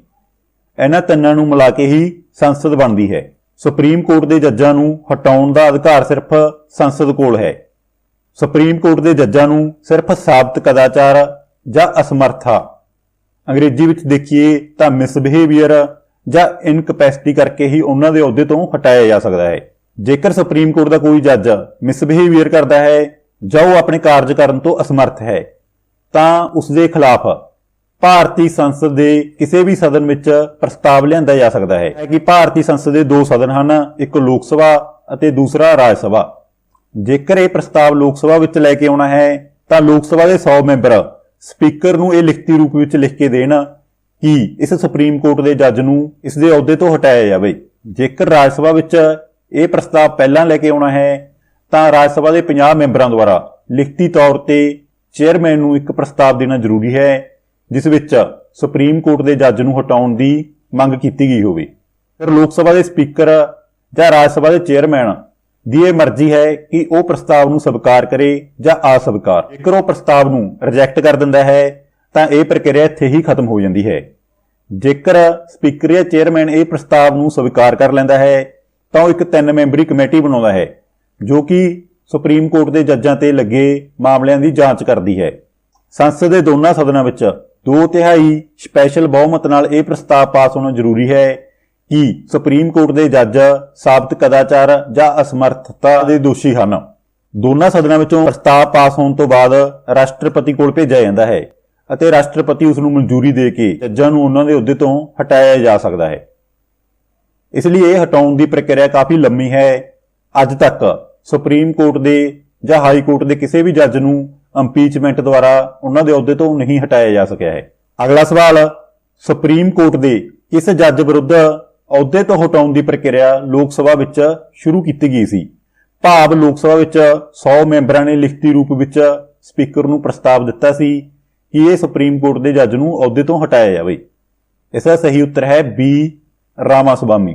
S1: ਇਹਨਾਂ ਤਿੰਨਾਂ ਨੂੰ ਮਿਲਾ ਕੇ ਹੀ ਸੰਸਦ ਬਣਦੀ ਹੈ। ਸੁਪਰੀਮ ਕੋਰਟ ਦੇ ਜੱਜਾਂ ਨੂੰ ਹਟਾਉਣ ਦਾ ਅਧਿਕਾਰ ਸਿਰਫ ਸੰਸਦ ਕੋਲ ਹੈ। ਸੁਪਰੀਮ ਕੋਰਟ ਦੇ ਜੱਜਾਂ ਨੂੰ ਸਿਰਫ ਸਾਬਤ ਕਦਾਚਾਰ ਜਾਂ ਅਸਮਰਥਾ, ਅੰਗਰੇਜ਼ੀ ਵਿੱਚ ਦੇਖੀਏ ਤਾਂ ਮਿਸਬਿਹੇਵੀਅਰ ਜਾਂ ਇਨਕੈਪੈਸਿਟੀ ਕਰਕੇ ਹੀ ਉਹਨਾਂ ਦੇ ਅਹੁਦੇ ਤੋਂ ਹਟਾਇਆ ਜਾ ਸਕਦਾ ਹੈ। ਜੇਕਰ ਸੁਪਰੀਮ ਕੋਰਟ ਦਾ ਕੋਈ ਜੱਜ ਮਿਸਬਿਹੇਵੀਅਰ ਕਰਦਾ ਹੈ ਜਾਂ ਉਹ ਆਪਣੇ ਕਾਰਜ ਕਰਨ ਤੋਂ ਅਸਮਰਥ ਹੈ ਤਾਂ ਉਸ ਦੇ ਖਿਲਾਫ ਭਾਰਤੀ ਸੰਸਦ ਦੇ ਕਿਸੇ ਵੀ ਸਦਨ ਵਿੱਚ ਪ੍ਰਸਤਾਵ ਲਿਆਂਦਾ ਜਾ ਸਕਦਾ ਹੈ ਕਿ ਭਾਰਤੀ ਸੰਸਦ ਦੇ ਦੋ ਸਦਨ ਹਨ, ਇੱਕ ਲੋਕ ਸਭਾ ਅਤੇ ਦੂਸਰਾ ਰਾਜ ਸਭਾ। ਜੇਕਰ ਇਹ ਪ੍ਰਸਤਾਵ ਲੋਕ ਸਭਾ ਵਿੱਚ ਲੈ ਕੇ ਆਉਣਾ ਹੈ ਤਾਂ ਲੋਕ ਸਭਾ ਦੇ 100 ਮੈਂਬਰ ਸਪੀਕਰ ਨੂੰ ਇਹ ਲਿਖਤੀ ਰੂਪ ਵਿੱਚ ਲਿਖ ਕੇ ਦੇਣ ਕਿ ਇਸ ਸੁਪਰੀਮ ਕੋਰਟ ਦੇ ਜੱਜ ਨੂੰ ਇਸ ਦੇ ਅਹੁਦੇ ਤੋਂ ਹਟਾਇਆ ਜਾਵੇ। ਜੇਕਰ ਰਾਜ ਸਭਾ ਵਿੱਚ ਇਹ ਪ੍ਰਸਤਾਵ ਪਹਿਲਾਂ ਲੈ ਕੇ ਆਉਣਾ ਹੈ ਤਾਂ ਰਾਜ ਸਭਾ ਦੇ 50 ਮੈਂਬਰਾਂ ਦੁਆਰਾ ਲਿਖਤੀ ਤੌਰ ਤੇ ਚੇਅਰਮੈਨ ਨੂੰ ਇੱਕ ਪ੍ਰਸਤਾਵ ਦੇਣਾ ਜ਼ਰੂਰੀ ਹੈ ਜਿਸ ਵਿੱਚ ਸੁਪਰੀਮ ਕੋਰਟ ਦੇ ਜੱਜ ਨੂੰ ਹਟਾਉਣ ਦੀ ਮੰਗ ਕੀਤੀ ਗਈ ਹੋਵੇ। ਫਿਰ ਲੋਕ ਸਭਾ ਦੇ ਸਪੀਕਰ ਜਾਂ ਰਾਜ ਸਭਾ ਦੇ ਚੇਅਰਮੈਨ ਦੀ ਇਹ ਮਰਜ਼ੀ ਹੈ ਕਿ ਉਹ ਪ੍ਰਸਤਾਵ ਨੂੰ ਸਵੀਕਾਰ ਕਰੇ ਜਾਂ ਅਸਵੀਕਾਰ। ਜੇਕਰ ਉਹ ਪ੍ਰਸਤਾਵ ਨੂੰ ਰਿਜੈਕਟ ਕਰ ਦਿੰਦਾ ਹੈ ਤਾਂ ਇਹ ਪ੍ਰਕਿਰਿਆ ਇੱਥੇ ਹੀ ਖਤਮ ਹੋ ਜਾਂਦੀ ਹੈ। ਜੇਕਰ ਸਪੀਕਰ ਜਾਂ ਚੇਅਰਮੈਨ ਇਹ ਪ੍ਰਸਤਾਵ ਨੂੰ ਸਵੀਕਾਰ ਕਰ ਲੈਂਦਾ ਹੈ ਤਾਂ ਉਹ ਇੱਕ 3 ਮੈਂਬਰੀ ਕਮੇਟੀ ਬਣਾਉਂਦਾ ਹੈ ਜੋ ਕਿ ਸੁਪਰੀਮ ਕੋਰਟ ਦੇ ਜੱਜਾਂ ਤੇ ਲੱਗੇ ਮਾਮਲਿਆਂ ਦੀ ਜਾਂਚ ਕਰਦੀ ਹੈ। ਸੰਸਦ ਦੇ ਦੋਨਾਂ ਸਦਨਾਂ ਵਿੱਚ 2/3 ਸਪੈਸ਼ਲ ਬਹੁਮਤ ਨਾਲ ਇਹ ਪ੍ਰਸਤਾਵ ਪਾਸ ਹੋਣਾ ਜ਼ਰੂਰੀ ਹੈ ਕਿ ਸੁਪਰੀਮ ਕੋਰਟ ਦੇ ਜੱਜ ਸਾਬਤ ਕਦਾਚਾਰ ਜਾਂ ਅਸਮਰਥਤਾ ਦੇ ਦੋਸ਼ੀ ਹਨ। ਦੋਨਾਂ ਸਦਨਾਂ ਵਿੱਚੋਂ ਪ੍ਰਸਤਾਵ ਪਾਸ ਹੋਣ ਤੋਂ ਬਾਅਦ ਰਾਸ਼ਟਰਪਤੀ ਕੋਲ ਭੇਜਿਆ ਜਾਂਦਾ ਹੈ ਅਤੇ ਰਾਸ਼ਟਰਪਤੀ ਉਸ ਨੂੰ ਮਨਜ਼ੂਰੀ ਦੇ ਕੇ ਜੱਜਾਂ ਨੂੰ ਉਹਨਾਂ ਦੇ ਅਹੁਦੇ ਤੋਂ ਹਟਾਇਆ ਜਾ ਸਕਦਾ ਹੈ। ਇਸ ਲਈ ਇਹ ਹਟਾਉਣ ਦੀ ਪ੍ਰਕਿਰਿਆ ਕਾਫੀ ਲੰਮੀ ਹੈ। ਅੱਜ ਤੱਕ ਸੁਪਰੀਮ ਕੋਰਟ ਦੇ ਜਾਂ ਹਾਈ ਕੋਰਟ ਦੇ ਕਿਸੇ ਵੀ ਜੱਜ ਨੂੰ ਇੰਪੀਚਮੈਂਟ ਦੁਆਰਾ ਉਹਨਾਂ ਦੇ ਅਹੁਦੇ ਤੋਂ ਨਹੀਂ ਹਟਾਇਆ ਜਾ ਸਕਿਆ ਹੈ। ਅਗਲਾ ਸਵਾਲ, ਸੁਪਰੀਮ ਕੋਰਟ ਦੇ ਕਿਸ ਜੱਜ ਵਿਰੁੱਧ ਅਹੁਦੇ ਤੋਂ ਹਟਾਉਣ ਦੀ ਪ੍ਰਕਿਰਿਆ ਲੋਕ ਸਭਾ ਵਿੱਚ ਸ਼ੁਰੂ ਕੀਤੀ ਗਈ ਸੀ? ਭਾਵ ਲੋਕ ਸਭਾ ਵਿੱਚ 100 ਮੈਂਬਰਾਂ ਨੇ ਲਿਖਤੀ ਰੂਪ ਵਿੱਚ ਸਪੀਕਰ ਨੂੰ ਪ੍ਰਸਤਾਵ ਦਿੱਤਾ ਸੀ ਕਿ ਇਹ ਸੁਪਰੀਮ ਕੋਰਟ ਦੇ ਜੱਜ ਨੂੰ ਅਹੁਦੇ ਤੋਂ ਹਟਾਇਆ ਜਾਵੇ। ਇਸ ਦਾ ਸਹੀ ਉੱਤਰ ਹੈ ਬੀ ਰਾਮਾਸਵਾਮੀ।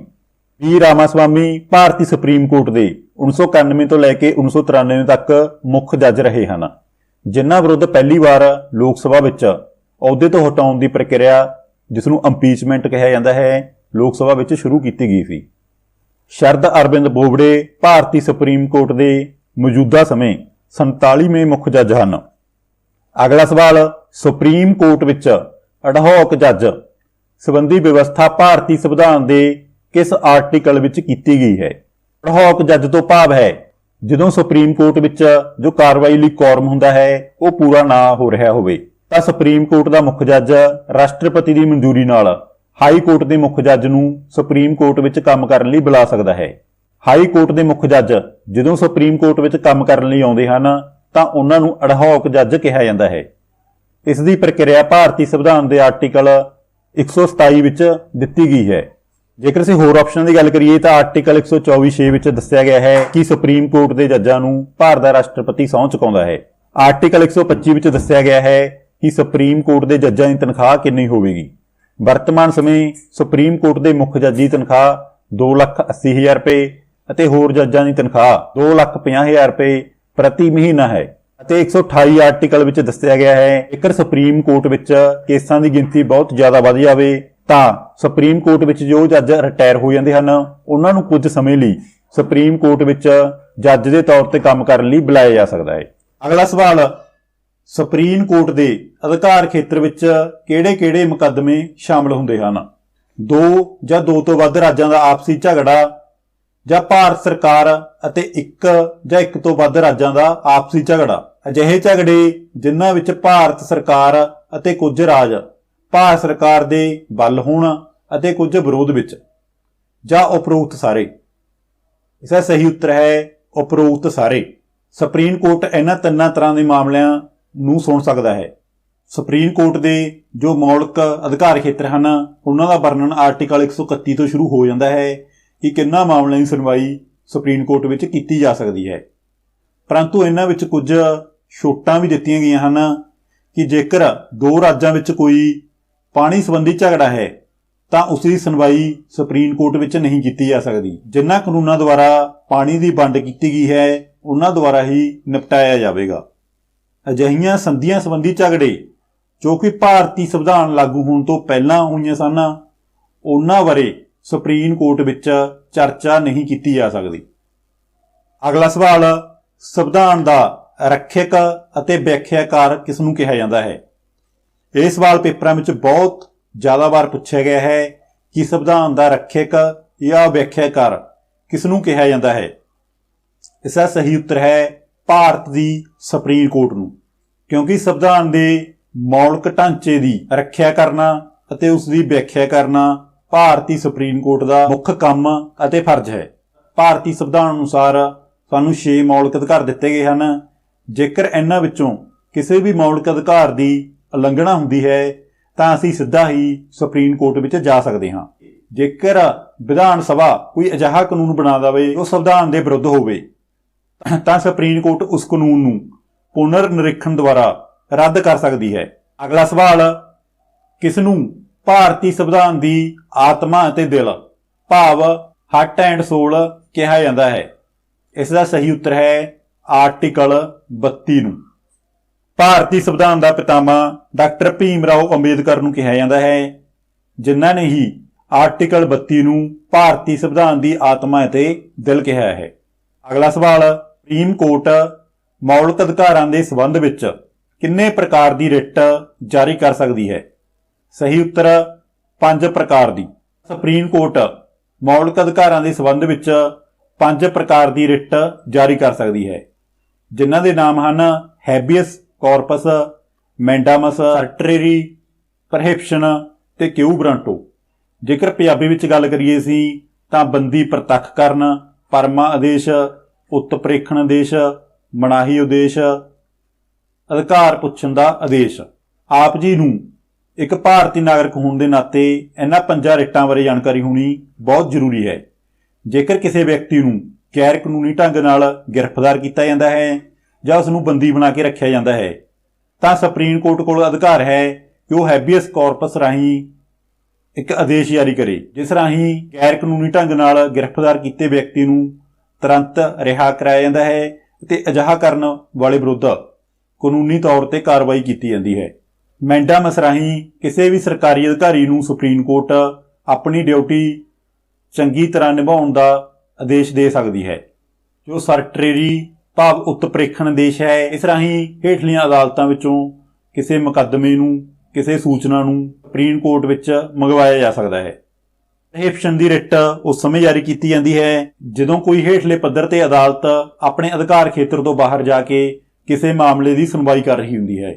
S1: ਬੀ ਰਾਮਾਸਵਾਮੀ ਭਾਰਤੀ ਸੁਪਰੀਮ ਕੋਰਟ ਦੇ 1991 ਤੋਂ ਲੈ ਕੇ 1993 ਤੱਕ ਮੁੱਖ ਜੱਜ ਰਹੇ ਹਨ, ਜਿਨ੍ਹਾਂ ਵਿਰੁੱਧ ਪਹਿਲੀ ਵਾਰ ਲੋਕ ਸਭਾ ਵਿੱਚ ਅਹੁਦੇ ਤੋਂ ਹਟਾਉਣ ਦੀ ਪ੍ਰਕਿਰਿਆ, ਜਿਸ ਨੂੰ ਇੰਪੀਚਮੈਂਟ ਕਿਹਾ ਜਾਂਦਾ ਹੈ, ਲੋਕ ਸਭਾ ਵਿੱਚ ਸ਼ੁਰੂ ਕੀਤੀ ਗਈ ਸੀ। ਸ਼ਰਦ ਅਰਵਿੰਦ ਬੋਬੜੇ ਭਾਰਤੀ ਸੁਪਰੀਮ ਕੋਰਟ ਦੇ ਮੌਜੂਦਾ ਸਮੇਂ 47ਵੇਂ ਮੁੱਖ ਜੱਜ ਹਨ। ਅਗਲਾ ਸਵਾਲ, ਸੁਪਰੀਮ ਕੋਰਟ ਵਿੱਚ ਅਡਹੌਕ ਜੱਜ ਸੰਬੰਧੀ ਵਿਵਸਥਾ ਭਾਰਤੀ ਸੰਵਿਧਾਨ ਦੇ ਕਿਸ ਆਰਟੀਕਲ ਵਿੱਚ ਕੀਤੀ ਗਈ ਹੈ? ਅਡਹੌਕ ਜੱਜ ਤੋਂ ਭਾਵ ਹੈ ਜਦੋਂ ਸੁਪਰੀਮ ਕੋਰਟ ਵਿੱਚ ਜੋ ਕਾਰਵਾਈ ਲਈ ਕੋਰਮ ਹੁੰਦਾ ਹੈ ਉਹ ਪੂਰਾ ਨਾ ਹੋ ਰਿਹਾ ਹੋਵੇ ਤਾਂ ਸੁਪਰੀਮ ਕੋਰਟ ਦਾ ਮੁੱਖ ਜੱਜ ਰਾਸ਼ਟਰਪਤੀ ਦੀ ਮਨਜ਼ੂਰੀ ਨਾਲ ਹਾਈ ਕੋਰਟ ਦੇ ਮੁੱਖ ਜੱਜ ਨੂੰ ਸੁਪਰੀਮ ਕੋਰਟ ਵਿੱਚ ਕੰਮ ਕਰਨ ਲਈ ਬੁਲਾ ਸਕਦਾ ਹੈ। ਹਾਈ ਕੋਰਟ ਦੇ ਮੁੱਖ ਜੱਜ ਜਦੋਂ ਸੁਪਰੀਮ ਕੋਰਟ ਵਿੱਚ ਕੰਮ ਕਰਨ ਲਈ ਆਉਂਦੇ ਹਨ ਤਾਂ ਉਹਨਾਂ ਨੂੰ ਅਡਹੌਕ ਜੱਜ ਕਿਹਾ ਜਾਂਦਾ ਹੈ। ਇਸ ਦੀ ਪ੍ਰਕਿਰਿਆ ਭਾਰਤੀ ਸੰਵਿਧਾਨ ਦੇ ਆਰਟੀਕਲ 127 ਵਿੱਚ ਦਿੱਤੀ ਗਈ ਹੈ। ਜੇਕਰ ਅਸੀਂ ਹੋਰ ਆਪਸ਼ਨ ਦੀ ਗੱਲ ਕਰੀਏ ਤਾਂ ਆਰਟੀਕਲ 124(6) ਵਿੱਚ ਦੱਸਿਆ ਗਿਆ ਹੈ ਕਿ ਸੁਪਰੀਮ ਕੋਰਟ ਦੇ ਜੱਜਾਂ ਨੂੰ ਭਾਰਤ ਦਾ ਰਾਸ਼ਟਰਪਤੀ ਸਹੁੰ ਚੁਕਾਉਂਦਾ ਹੈ। ਆਰਟੀਕਲ 125 ਵਿੱਚ ਦੱਸਿਆ ਗਿਆ ਹੈ ਕਿ ਸੁਪਰੀਮ ਕੋਰਟ ਦੇ ਜੱਜਾਂ ਦੀ ਤਨਖਾਹ ਕਿੰਨੀ ਹੋਵੇਗੀ। ਵਰਤਮਾਨ ਸਮੇਂ ਸੁਪਰੀਮ ਕੋਰਟ ਦੇ ਮੁੱਖ ਜੱਜ ਦੀ ਤਨਖਾਹ 2,80,000 ਰੁਪਏ ਅਤੇ ਹੋਰ ਜੱਜਾਂ ਦੀ ਤਨਖਾਹ 2,50,000 ਰੁਪਏ ਪ੍ਰਤੀ ਮਹੀਨਾ ਹੈ। ਅਤੇ 128 ਆਰਟੀਕਲ ਵਿੱਚ ਦੱਸਿਆ ਗਿਆ ਹੈ ਜੇਕਰ ਸੁਪਰੀਮ ਕੋਰਟ ਵਿੱਚ ਕੇਸਾਂ ਦੀ ਗਿਣਤੀ ਬਹੁਤ ਜ਼ਿਆਦਾ ਵੱਧ ਜਾਵੇ ਤਾਂ ਸੁਪਰੀਮ ਕੋਰਟ ਵਿੱਚ ਜੋ ਜੱਜ ਰਿਟਾਇਰ ਹੋ ਜਾਂਦੇ ਹਨ ਉਹਨਾਂ ਨੂੰ ਕੁਝ ਸਮੇਂ ਲਈ ਸੁਪਰੀਮ ਕੋਰਟ ਵਿੱਚ ਜੱਜ ਦੇ ਤੌਰ ਤੇ ਕੰਮ ਕਰਨ ਲਈ ਬੁਲਾਇਆ ਜਾ ਸਕਦਾ ਹੈ। ਅਗਲਾ ਸਵਾਲ, ਸੁਪਰੀਮ ਕੋਰਟ ਦੇ ਅਧਿਕਾਰ ਖੇਤਰ ਵਿੱਚ ਕਿਹੜੇ-ਕਿਹੜੇ ਮੁਕੱਦਮੇ ਸ਼ਾਮਲ ਹੁੰਦੇ ਹਨ? 2 ਜਾਂ 2 ਤੋਂ ਵੱਧ ਰਾਜਾਂ ਦਾ ਆਪਸੀ ਝਗੜਾ ਜਾਂ ਭਾਰਤ ਸਰਕਾਰ ਅਤੇ 1 ਜਾਂ 1 ਤੋਂ ਵੱਧ ਰਾਜਾਂ ਦਾ ਆਪਸੀ ਝਗੜਾ। ਅਜਿਹੇ ਝਗੜੇ ਜਿਨ੍ਹਾਂ ਵਿੱਚ ਭਾਰਤ ਸਰਕਾਰ ਅਤੇ ਕੁਝ ਰਾਜ ਭਾਰਤ ਸਰਕਾਰ ਦੇ ਵੱਲ ਹੋਣ ਅਤੇ ਕੁਝ ਵਿਰੋਧ ਵਿੱਚ, ਜਾਂ ਉਪਰੋਕਤ ਸਾਰੇ। ਇਸ ਦਾ ਸਹੀ ਉੱਤਰ ਹੈ ਉਪਰੋਕਤ ਸਾਰੇ। ਸੁਪਰੀਮ ਕੋਰਟ ਇਹਨਾਂ ਤਿੰਨਾਂ ਤਰ੍ਹਾਂ ਦੇ ਮਾਮਲਿਆਂ ਨੂੰ ਸੁਣ ਸਕਦਾ ਹੈ। ਸੁਪਰੀਮ ਕੋਰਟ ਦੇ ਜੋ ਮੌਲਿਕ ਅਧਿਕਾਰ ਖੇਤਰ ਹਨ ਉਹਨਾਂ ਦਾ ਵਰਣਨ ਆਰਟੀਕਲ 131 ਤੋਂ ਸ਼ੁਰੂ ਹੋ ਜਾਂਦਾ ਹੈ ਕਿ ਕਿੰਨਾ ਮਾਮਲਿਆਂ ਦੀ ਸੁਣਵਾਈ ਸੁਪਰੀਮ ਕੋਰਟ ਵਿੱਚ ਕੀਤੀ ਜਾ ਸਕਦੀ ਹੈ। ਪਰੰਤੂ ਇਹਨਾਂ ਵਿੱਚ ਕੁਝ ਛੋਟਾਂ ਵੀ ਦਿੱਤੀਆਂ ਗਈਆਂ ਹਨ ਕਿ ਜੇਕਰ 2 ਰਾਜਾਂ ਵਿੱਚ ਕੋਈ ਪਾਣੀ ਸੰਬੰਧੀ ਝਗੜਾ ਹੈ ਤਾਂ ਉਸ ਦੀ ਸੁਣਵਾਈ ਸੁਪਰੀਮ ਕੋਰਟ ਵਿੱਚ ਨਹੀਂ ਕੀਤੀ ਜਾ ਸਕਦੀ। ਜਿਨ੍ਹਾਂ ਕਾਨੂੰਨਾਂ ਦੁਆਰਾ ਪਾਣੀ ਦੀ ਵੰਡ ਕੀਤੀ ਗਈ ਹੈ ਉਹਨਾਂ ਦੁਆਰਾ ਹੀ ਨਿਪਟਾਇਆ ਜਾਵੇਗਾ। ਅਜਿਹੀਆਂ ਸੰਧੀਆਂ ਸੰਬੰਧੀ ਝਗੜੇ ਜੋ ਕਿ ਭਾਰਤੀ ਸੰਵਿਧਾਨ ਲਾਗੂ ਹੋਣ ਤੋਂ ਪਹਿਲਾਂ ਹੋਈਆਂ ਸਨ ਉਹਨਾਂ ਬਾਰੇ ਸੁਪਰੀਮ ਕੋਰਟ ਵਿੱਚ ਚਰਚਾ ਨਹੀਂ ਕੀਤੀ ਜਾ ਸਕਦੀ। ਅਗਲਾ ਸਵਾਲ, ਸੰਵਿਧਾਨ ਦਾ ਰੱਖਿਅਕ ਅਤੇ ਵਿਆਖਿਆਕਾਰ ਕਿਸ ਨੂੰ ਕਿਹਾ ਜਾਂਦਾ ਹੈ? ਇਹ ਸਵਾਲ ਪੇਪਰਾਂ ਵਿੱਚ ਬਹੁਤ ਜ਼ਿਆਦਾ ਵਾਰ ਪੁੱਛਿਆ ਗਿਆ ਹੈ ਕਿ ਸੰਵਿਧਾਨ ਦਾ ਰੱਖਿਅਕ ਜਾਂ ਵਿਆਖਿਆਕਾਰ ਕਿਸ ਨੂੰ ਕਿਹਾ ਜਾਂਦਾ ਹੈ। ਇਸ ਦਾ ਸਹੀ ਉੱਤਰ ਹੈ ਭਾਰਤ ਦੀ ਸੁਪਰੀਮ ਕੋਰਟ ਨੂੰ, ਕਿਉਂਕਿ ਸੰਵਿਧਾਨ ਦੇ ਮੌਲਿਕ ਢਾਂਚੇ ਦੀ ਰੱਖਿਆ ਕਰਨਾ ਅਤੇ ਉਸ ਦੀ ਵਿਆਖਿਆ ਕਰਨਾ ਭਾਰਤੀ ਸੁਪਰੀਮ ਕੋਰਟ ਦਾ ਮੁੱਖ ਕੰਮ ਅਤੇ ਫਰਜ਼ ਹੈ। ਭਾਰਤੀ ਸੰਵਿਧਾਨ ਅਨੁਸਾਰ ਸਾਨੂੰ 6 ਮੌਲਿਕ ਅਧਿਕਾਰ ਦਿੱਤੇ ਗਏ ਹਨ। ਜੇਕਰ ਇਹਨਾਂ ਵਿੱਚੋਂ ਕਿਸੇ ਵੀ ਮੌਲਿਕ ਅਧਿਕਾਰ ਦੀ ਉਲੰਘਣਾ ਹੁੰਦੀ ਹੈ ਤਾਂ ਅਸੀਂ ਸਿੱਧਾ ਹੀ ਸੁਪਰੀਮ ਕੋਰਟ ਵਿੱਚ ਜਾ ਸਕਦੇ ਹਾਂ। ਜੇਕਰ ਵਿਧਾਨ ਸਭਾ ਕੋਈ ਅਜਿਹਾ ਕਾਨੂੰਨ ਬਣਾ ਦੇਵੇ ਜੋ ਸੰਵਿਧਾਨ ਦੇ ਵਿਰੁੱਧ ਹੋਵੇ ਤਾਂ ਸੁਪਰੀਮ ਕੋਰਟ ਉਸ ਕਾਨੂੰਨ ਨੂੰ ਪੁਨਰ ਨਿਰੀਖਣ ਦੁਆਰਾ ਰੱਦ ਕਰ ਸਕਦੀ ਹੈ। ਅਗਲਾ ਸਵਾਲ, ਕਿਸ ਨੂੰ ਭਾਰਤੀ ਸੰਵਿਧਾਨ ਦੀ ਆਤਮਾ ਅਤੇ ਦਿਲ ਭਾਵ ਹਾਰਟ ਐਂਡ ਸੋਲ ਕਿਹਾ ਜਾਂਦਾ ਹੈ? ਇਸ ਦਾ ਸਹੀ ਉੱਤਰ ਹੈ ਆਰਟੀਕਲ 32 ਨੂੰ। ਭਾਰਤੀ ਸੰਵਿਧਾਨ ਦਾ ਪਿਤਾਮਾ ਡਾਕਟਰ ਭੀਮ ਰਾਓ ਅੰਬੇਦਕਰ ਨੂੰ ਕਿਹਾ ਜਾਂਦਾ ਹੈ, ਜਿਨ੍ਹਾਂ ਨੇ ਹੀ ਆਰਟੀਕਲ 32 ਨੂੰ ਭਾਰਤੀ ਸੰਵਿਧਾਨ ਦੀ ਆਤਮਾ ਅਤੇ ਦਿਲ ਕਿਹਾ ਹੈ। ਅਗਲਾ ਸਵਾਲ, ਸੁਪਰੀਮ ਕੋਰਟ ਮੌਲਿਕ ਅਧਿਕਾਰਾਂ ਦੇ ਸੰਬੰਧ ਵਿੱਚ ਕਿੰਨੇ ਪ੍ਰਕਾਰ ਦੀ ਰਿਟ ਜਾਰੀ ਕਰ ਸਕਦੀ ਹੈ? ਸਹੀ ਉੱਤਰ 5 ਪ੍ਰਕਾਰ ਦੀ। ਸੁਪਰੀਮ ਕੋਰਟ ਮੌਲਿਕ ਅਧਿਕਾਰਾਂ ਦੇ ਸੰਬੰਧ ਵਿੱਚ 5 ਪ੍ਰਕਾਰ ਦੀ ਰਿਟ ਜਾਰੀ ਕਰ ਸਕਦੀ ਹੈ, ਜਿਨ੍ਹਾਂ ਦੇ ਨਾਮ ਹਨ ਹੈਬੀਅਸ ਕਾਰਪਸ, ਮੈਂਡਾਮਸ, ਸਰਟਰੇਰੀ, ਪ੍ਰਹਿਪਸ਼ਨ ਤੇ ਕਿਊ ਬਰਾਂਟੋ। ਜੇਕਰ ਪੰਜਾਬੀ ਵਿੱਚ ਗੱਲ ਕਰੀਏ ਅਸੀਂ ਤਾਂ ਬੰਦੀ ਪ੍ਰਤੱਖ ਕਰਨ, ਪਰਮਾ ਆਦੇਸ਼, ਉਤਪ੍ਰੇਖਣ ਆਦੇਸ਼, ਮਨਾਹੀ ਆਦੇਸ਼, ਅਧਿਕਾਰ ਪੁੱਛਣ ਦਾ ਆਦੇਸ਼। ਆਪ ਜੀ ਨੂੰ ਇੱਕ ਭਾਰਤੀ ਨਾਗਰਿਕ ਹੋਣ ਦੇ ਨਾਤੇ ਇਹਨਾਂ 5 ਰਿਟਾਂ ਬਾਰੇ ਜਾਣਕਾਰੀ ਹੋਣੀ ਬਹੁਤ ਜ਼ਰੂਰੀ ਹੈ। ਜੇਕਰ ਕਿਸੇ ਵਿਅਕਤੀ ਨੂੰ ਗੈਰ ਕਾਨੂੰਨੀ ਢੰਗ ਨਾਲ ਗ੍ਰਿਫਤਾਰ ਕੀਤਾ ਜਾਂਦਾ ਹੈ ਜਾਂ ਉਸ ਨੂੰ ਬੰਦੀ ਬਣਾ ਕੇ ਰੱਖਿਆ ਜਾਂਦਾ ਹੈ ਤਾਂ ਸੁਪਰੀਮ ਕੋਰਟ ਕੋਲ ਅਧਿਕਾਰ ਹੈ ਕਿ ਉਹ ਹੈਬੀਅਸ ਕਾਰਪਸ ਰਾਹੀਂ ਇੱਕ ਆਦੇਸ਼ ਜਾਰੀ ਕਰੇ, ਜਿਸ ਰਾਹੀਂ ਗੈਰ ਕਾਨੂੰਨੀ ਢੰਗ ਨਾਲ ਗ੍ਰਿਫਤਾਰ ਕੀਤੇ ਵਿਅਕਤੀ ਨੂੰ ਤੁਰੰਤ ਰਿਹਾ ਕਰਾਇਆ ਜਾਂਦਾ ਹੈ ਅਤੇ ਅਜਿਹਾ ਕਰਨ ਵਾਲੇ ਵਿਰੁੱਧ ਕਾਨੂੰਨੀ ਤੌਰ ਤੇ ਕਾਰਵਾਈ ਕੀਤੀ ਜਾਂਦੀ ਹੈ। ਮੈਂਡਾਮਸ ਰਾਹੀਂ ਕਿਸੇ ਵੀ ਸਰਕਾਰੀ ਅਧਿਕਾਰੀ ਨੂੰ ਸੁਪਰੀਮ ਕੋਰਟ ਆਪਣੀ ਡਿਊਟੀ ਚੰਗੀ ਤਰ੍ਹਾਂ ਨਿਭਾਉਣ ਦਾ ਆਦੇਸ਼ ਦੇ ਸਕਦੀ ਹੈ। ਜੋ ਸਰਟਰੇਰੀ ਭਾਵ ਉਤਪ੍ਰੇਖਣ ਆਦੇਸ਼ ਹੈ, ਇਸ ਰਾਹੀਂ ਹੇਠਲੀਆਂ ਅਦਾਲਤਾਂ ਵਿੱਚੋਂ ਕਿਸੇ ਮੁਕੱਦਮੇ ਨੂੰ, ਕਿਸੇ ਸੂਚਨਾ ਨੂੰ ਸੁਪਰੀਮ ਕੋਰਟ ਵਿੱਚ ਮੰਗਵਾਇਆ ਜਾ ਸਕਦਾ ਹੈ। ਪ੍ਰਹਿਪਸ਼ਨ ਦੀ ਰਿਟ ਉਸ ਸਮੇਂ ਜਾਰੀ ਕੀਤੀ ਜਾਂਦੀ ਹੈ ਜਦੋਂ ਕੋਈ ਹੇਠਲੇ ਪੱਧਰ ਤੇ ਅਦਾਲਤ ਆਪਣੇ ਅਧਿਕਾਰ ਖੇਤਰ ਤੋਂ ਬਾਹਰ ਜਾ ਕੇ ਕਿਸੇ ਮਾਮਲੇ ਦੀ ਸੁਣਵਾਈ ਕਰ ਰਹੀ ਹੁੰਦੀ ਹੈ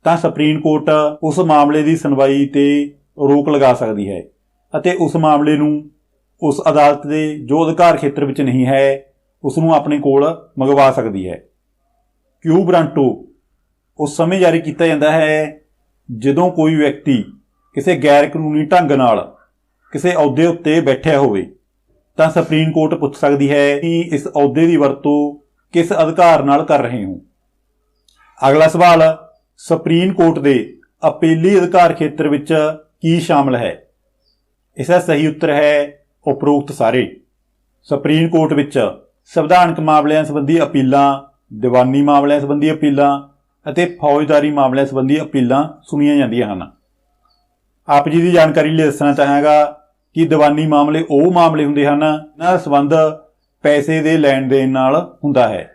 S1: ਤਾਂ ਸੁਪਰੀਮ ਕੋਰਟ ਉਸ ਮਾਮਲੇ ਦੀ ਸੁਣਵਾਈ ਤੇ ਰੋਕ ਲਗਾ ਸਕਦੀ ਹੈ ਅਤੇ ਉਸ ਮਾਮਲੇ ਨੂੰ ਉਸ ਅਦਾਲਤ ਦੇ ਜੋ ਅਧਿਕਾਰ ਖੇਤਰ ਵਿੱਚ ਨਹੀਂ ਹੈ ਉਸ ਨੂੰ ਆਪਣੇ ਕੋਲ ਮੰਗਵਾ ਸਕਦੀ ਹੈ। ਕਿਊ ਬਰਾਂਟੋ ਉਸ ਸਮੇਂ ਜਾਰੀ ਕੀਤਾ ਜਾਂਦਾ ਹੈ ਜਦੋਂ ਕੋਈ ਵਿਅਕਤੀ ਕਿਸੇ ਗੈਰ ਕਾਨੂੰਨੀ ਢੰਗ ਨਾਲ ਕਿਸੇ ਅਹੁਦੇ ਉੱਤੇ ਬੈਠਿਆ ਹੋਵੇ ਤਾਂ ਸੁਪਰੀਮ ਕੋਰਟ ਪੁੱਛ ਸਕਦੀ ਹੈ ਕਿ ਇਸ ਅਹੁਦੇ ਦੀ ਵਰਤੋਂ ਕਿਸ ਅਧਿਕਾਰ ਨਾਲ ਕਰ ਰਹੇ ਹੋ। ਅਗਲਾ ਸਵਾਲ, ਸੁਪਰੀਮ ਕੋਰਟ ਦੇ ਅਪੀਲੀ ਅਧਿਕਾਰ ਖੇਤਰ ਵਿੱਚ ਕੀ ਸ਼ਾਮਲ ਹੈ? ਇਸ ਦਾ ਸਹੀ ਉੱਤਰ ਹੈ ਉਪਰੋਕਤ ਸਾਰੇ। ਸੁਪਰੀਮ ਕੋਰਟ ਵਿੱਚ ਸੰਵਿਧਾਨਕ ਮਾਮਲਿਆਂ ਸੰਬੰਧੀ ਅਪੀਲਾਂ, ਦੀਵਾਨੀ ਮਾਮਲਿਆਂ ਸੰਬੰਧੀ ਅਪੀਲਾਂ ਅਤੇ ਫੌਜਦਾਰੀ ਮਾਮਲਿਆਂ ਸੰਬੰਧੀ ਅਪੀਲਾਂ ਸੁਣੀਆਂ ਜਾਂਦੀਆਂ ਹਨ। ਆਪ ਜੀ ਦੀ ਜਾਣਕਾਰੀ ਲਈ ਦੱਸਣਾ ਚਾਹਾਂਗਾ ਕਿ ਦੀਵਾਨੀ ਮਾਮਲੇ ਉਹ ਮਾਮਲੇ ਹੁੰਦੇ ਹਨ ਜਿਨ੍ਹਾਂ ਦਾ ਸੰਬੰਧ ਪੈਸੇ ਦੇ ਲੈਣ ਦੇਣ ਨਾਲ ਹੁੰਦਾ ਹੈ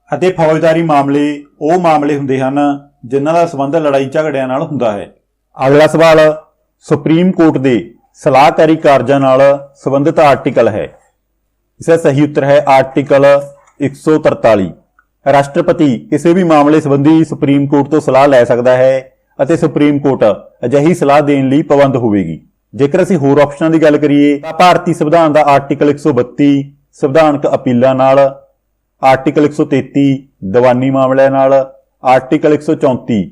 S1: ਅਤੇ ਫੌਜਦਾਰੀ ਮਾਮਲੇ ਉਹ ਮਾਮਲੇ ਹੁੰਦੇ ਹਨ ਜਿਨ੍ਹਾਂ ਦਾ ਸੰਬੰਧ ਲੜਾਈ ਝਗੜਿਆਂ ਨਾਲ ਹੁੰਦਾ ਹੈ। ਅਗਲਾ ਸਵਾਲ ਸੁਪਰੀਮ ਕੋਰਟ ਦੇ ਸਲਾਹਕਾਰੀ ਕਾਰਜਾਂ ਨਾਲ ਸੰਬੰਧਿਤ ਆਰਟੀਕਲ ਹੈ। ਇਸ ਦਾ ਸਹੀ ਉੱਤਰ ਹੈ ਆਰਟੀਕਲ 143। ਰਾਸ਼ਟਰਪਤੀ ਕਿਸੇ ਵੀ ਮਾਮਲੇ ਸੰਬੰਧੀ ਸੁਪਰੀਮ ਕੋਰਟ ਤੋਂ ਸਲਾਹ ਲੈ ਸਕਦਾ ਹੈ ਅਤੇ ਸੁਪਰੀਮ ਕੋਰਟ ਅਜਿਹੀ ਸਲਾਹ ਦੇਣ ਲਈ ਪਾਬੰਦ ਹੋਵੇਗੀ। ਜੇਕਰ ਅਸੀਂ ਹੋਰ ਆਪਸ਼ਨਾਂ ਦੀ ਗੱਲ ਕਰੀਏ ਤਾਂ ਭਾਰਤੀ ਸੰਵਿਧਾਨ ਦਾ ਆਰਟੀਕਲ 132 ਸੰਵਿਧਾਨਕ ਅਪੀਲਾਂ ਨਾਲ, ਆਰਟੀਕਲ 133 ਦੀਵਾਨੀ ਮਾਮਲਿਆਂ ਨਾਲ, ਆਰਟੀਕਲ 134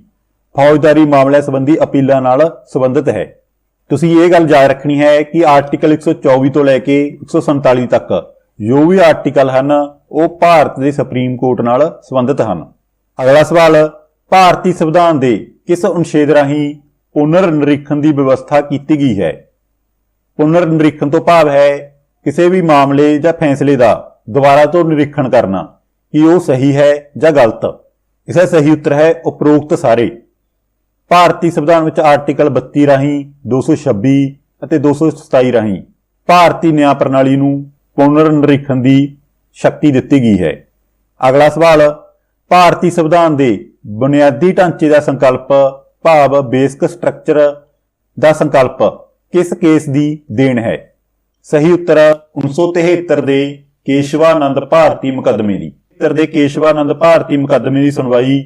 S1: ਫੌਜਦਾਰੀ ਮਾਮਲਿਆਂ ਸੰਬੰਧੀ ਅਪੀਲਾਂ ਨਾਲ ਸੰਬੰਧਿਤ ਹੈ। ਤੁਸੀਂ ਇਹ ਗੱਲ ਯਾਦ ਰੱਖਣੀ ਹੈ ਕਿ ਆਰਟੀਕਲ 124 ਤੋਂ ਲੈ ਕੇ 147 ਤੱਕ ਜੋ ਵੀ ਆਰਟੀਕਲ ਹਨ ਉਹ ਭਾਰਤ ਦੇ ਸੁਪਰੀਮ ਕੋਰਟ ਨਾਲ ਸੰਬੰਧਿਤ ਹਨ। ਅਗਲਾ ਸਵਾਲ, ਭਾਰਤੀ ਸੰਵਿਧਾਨ ਦੇ ਕਿਸ ਅਨੁਛੇਦ ਰਾਹੀਂ ਪੁਨਰ ਨਿਰੀਖਣ ਦੀ ਵਿਵਸਥਾ ਕੀਤੀ ਗਈ ਹੈ? ਪੁਨਰ ਨਿਰੀਖਣ ਤੋਂ ਭਾਵ ਹੈ ਕਿਸੇ ਵੀ ਮਾਮਲੇ ਜਾਂ ਫੈਸਲੇ ਦਾ ਦੁਬਾਰਾ ਤੋਂ ਨਿਰੀਖਣ ਕਰਨਾ ਕਿ ਉਹ ਸਹੀ ਹੈ ਜਾਂ ਗਲਤ। ਇਸ ਦਾ ਸਹੀ ਉੱਤਰ ਹੈ ਉਪਰੋਕਤ ਸਾਰੇ। ਭਾਰਤੀ ਸੰਵਿਧਾਨ ਵਿੱਚ ਆਰਟੀਕਲ 32 ਰਾਹੀਂ 226 ਅਤੇ 227 ਰਾਹੀਂ ਭਾਰਤੀ ਨਿਆਂ ਪ੍ਰਣਾਲੀ ਨੂੰ ਪੁਨਰ ਨਿਰੀਖਣ ਦੀ ਸ਼ਕਤੀ ਦਿੱਤੀ ਗਈ ਹੈ। ਅਗਲਾ ਸਵਾਲ, ਭਾਰਤੀ ਸੰਵਿਧਾਨ ਦੇ ਬੁਨਿਆਦੀ ਢਾਂਚੇ ਦਾ ਸੰਕਲਪ ਭਾਵ ਬੇਸਿਕ ਸਟਰਕਚਰ ਦਾ ਸੰਕਲਪ ਕਿਸ ਕੇਸ ਦੀ ਦੇਣ ਹੈ? ਸਹੀ ਉੱਤਰ 1973 ਦੇ ਕੇਸ਼ਵਾਨੰਦ ਭਾਰਤੀ ਮੁਕੱਦਮੇ ਦੀ। ਕੇਸ਼ਵਾਨੰਦ ਭਾਰਤੀ ਮੁਕੱਦਮੇ ਦੀ ਸੁਣਵਾਈ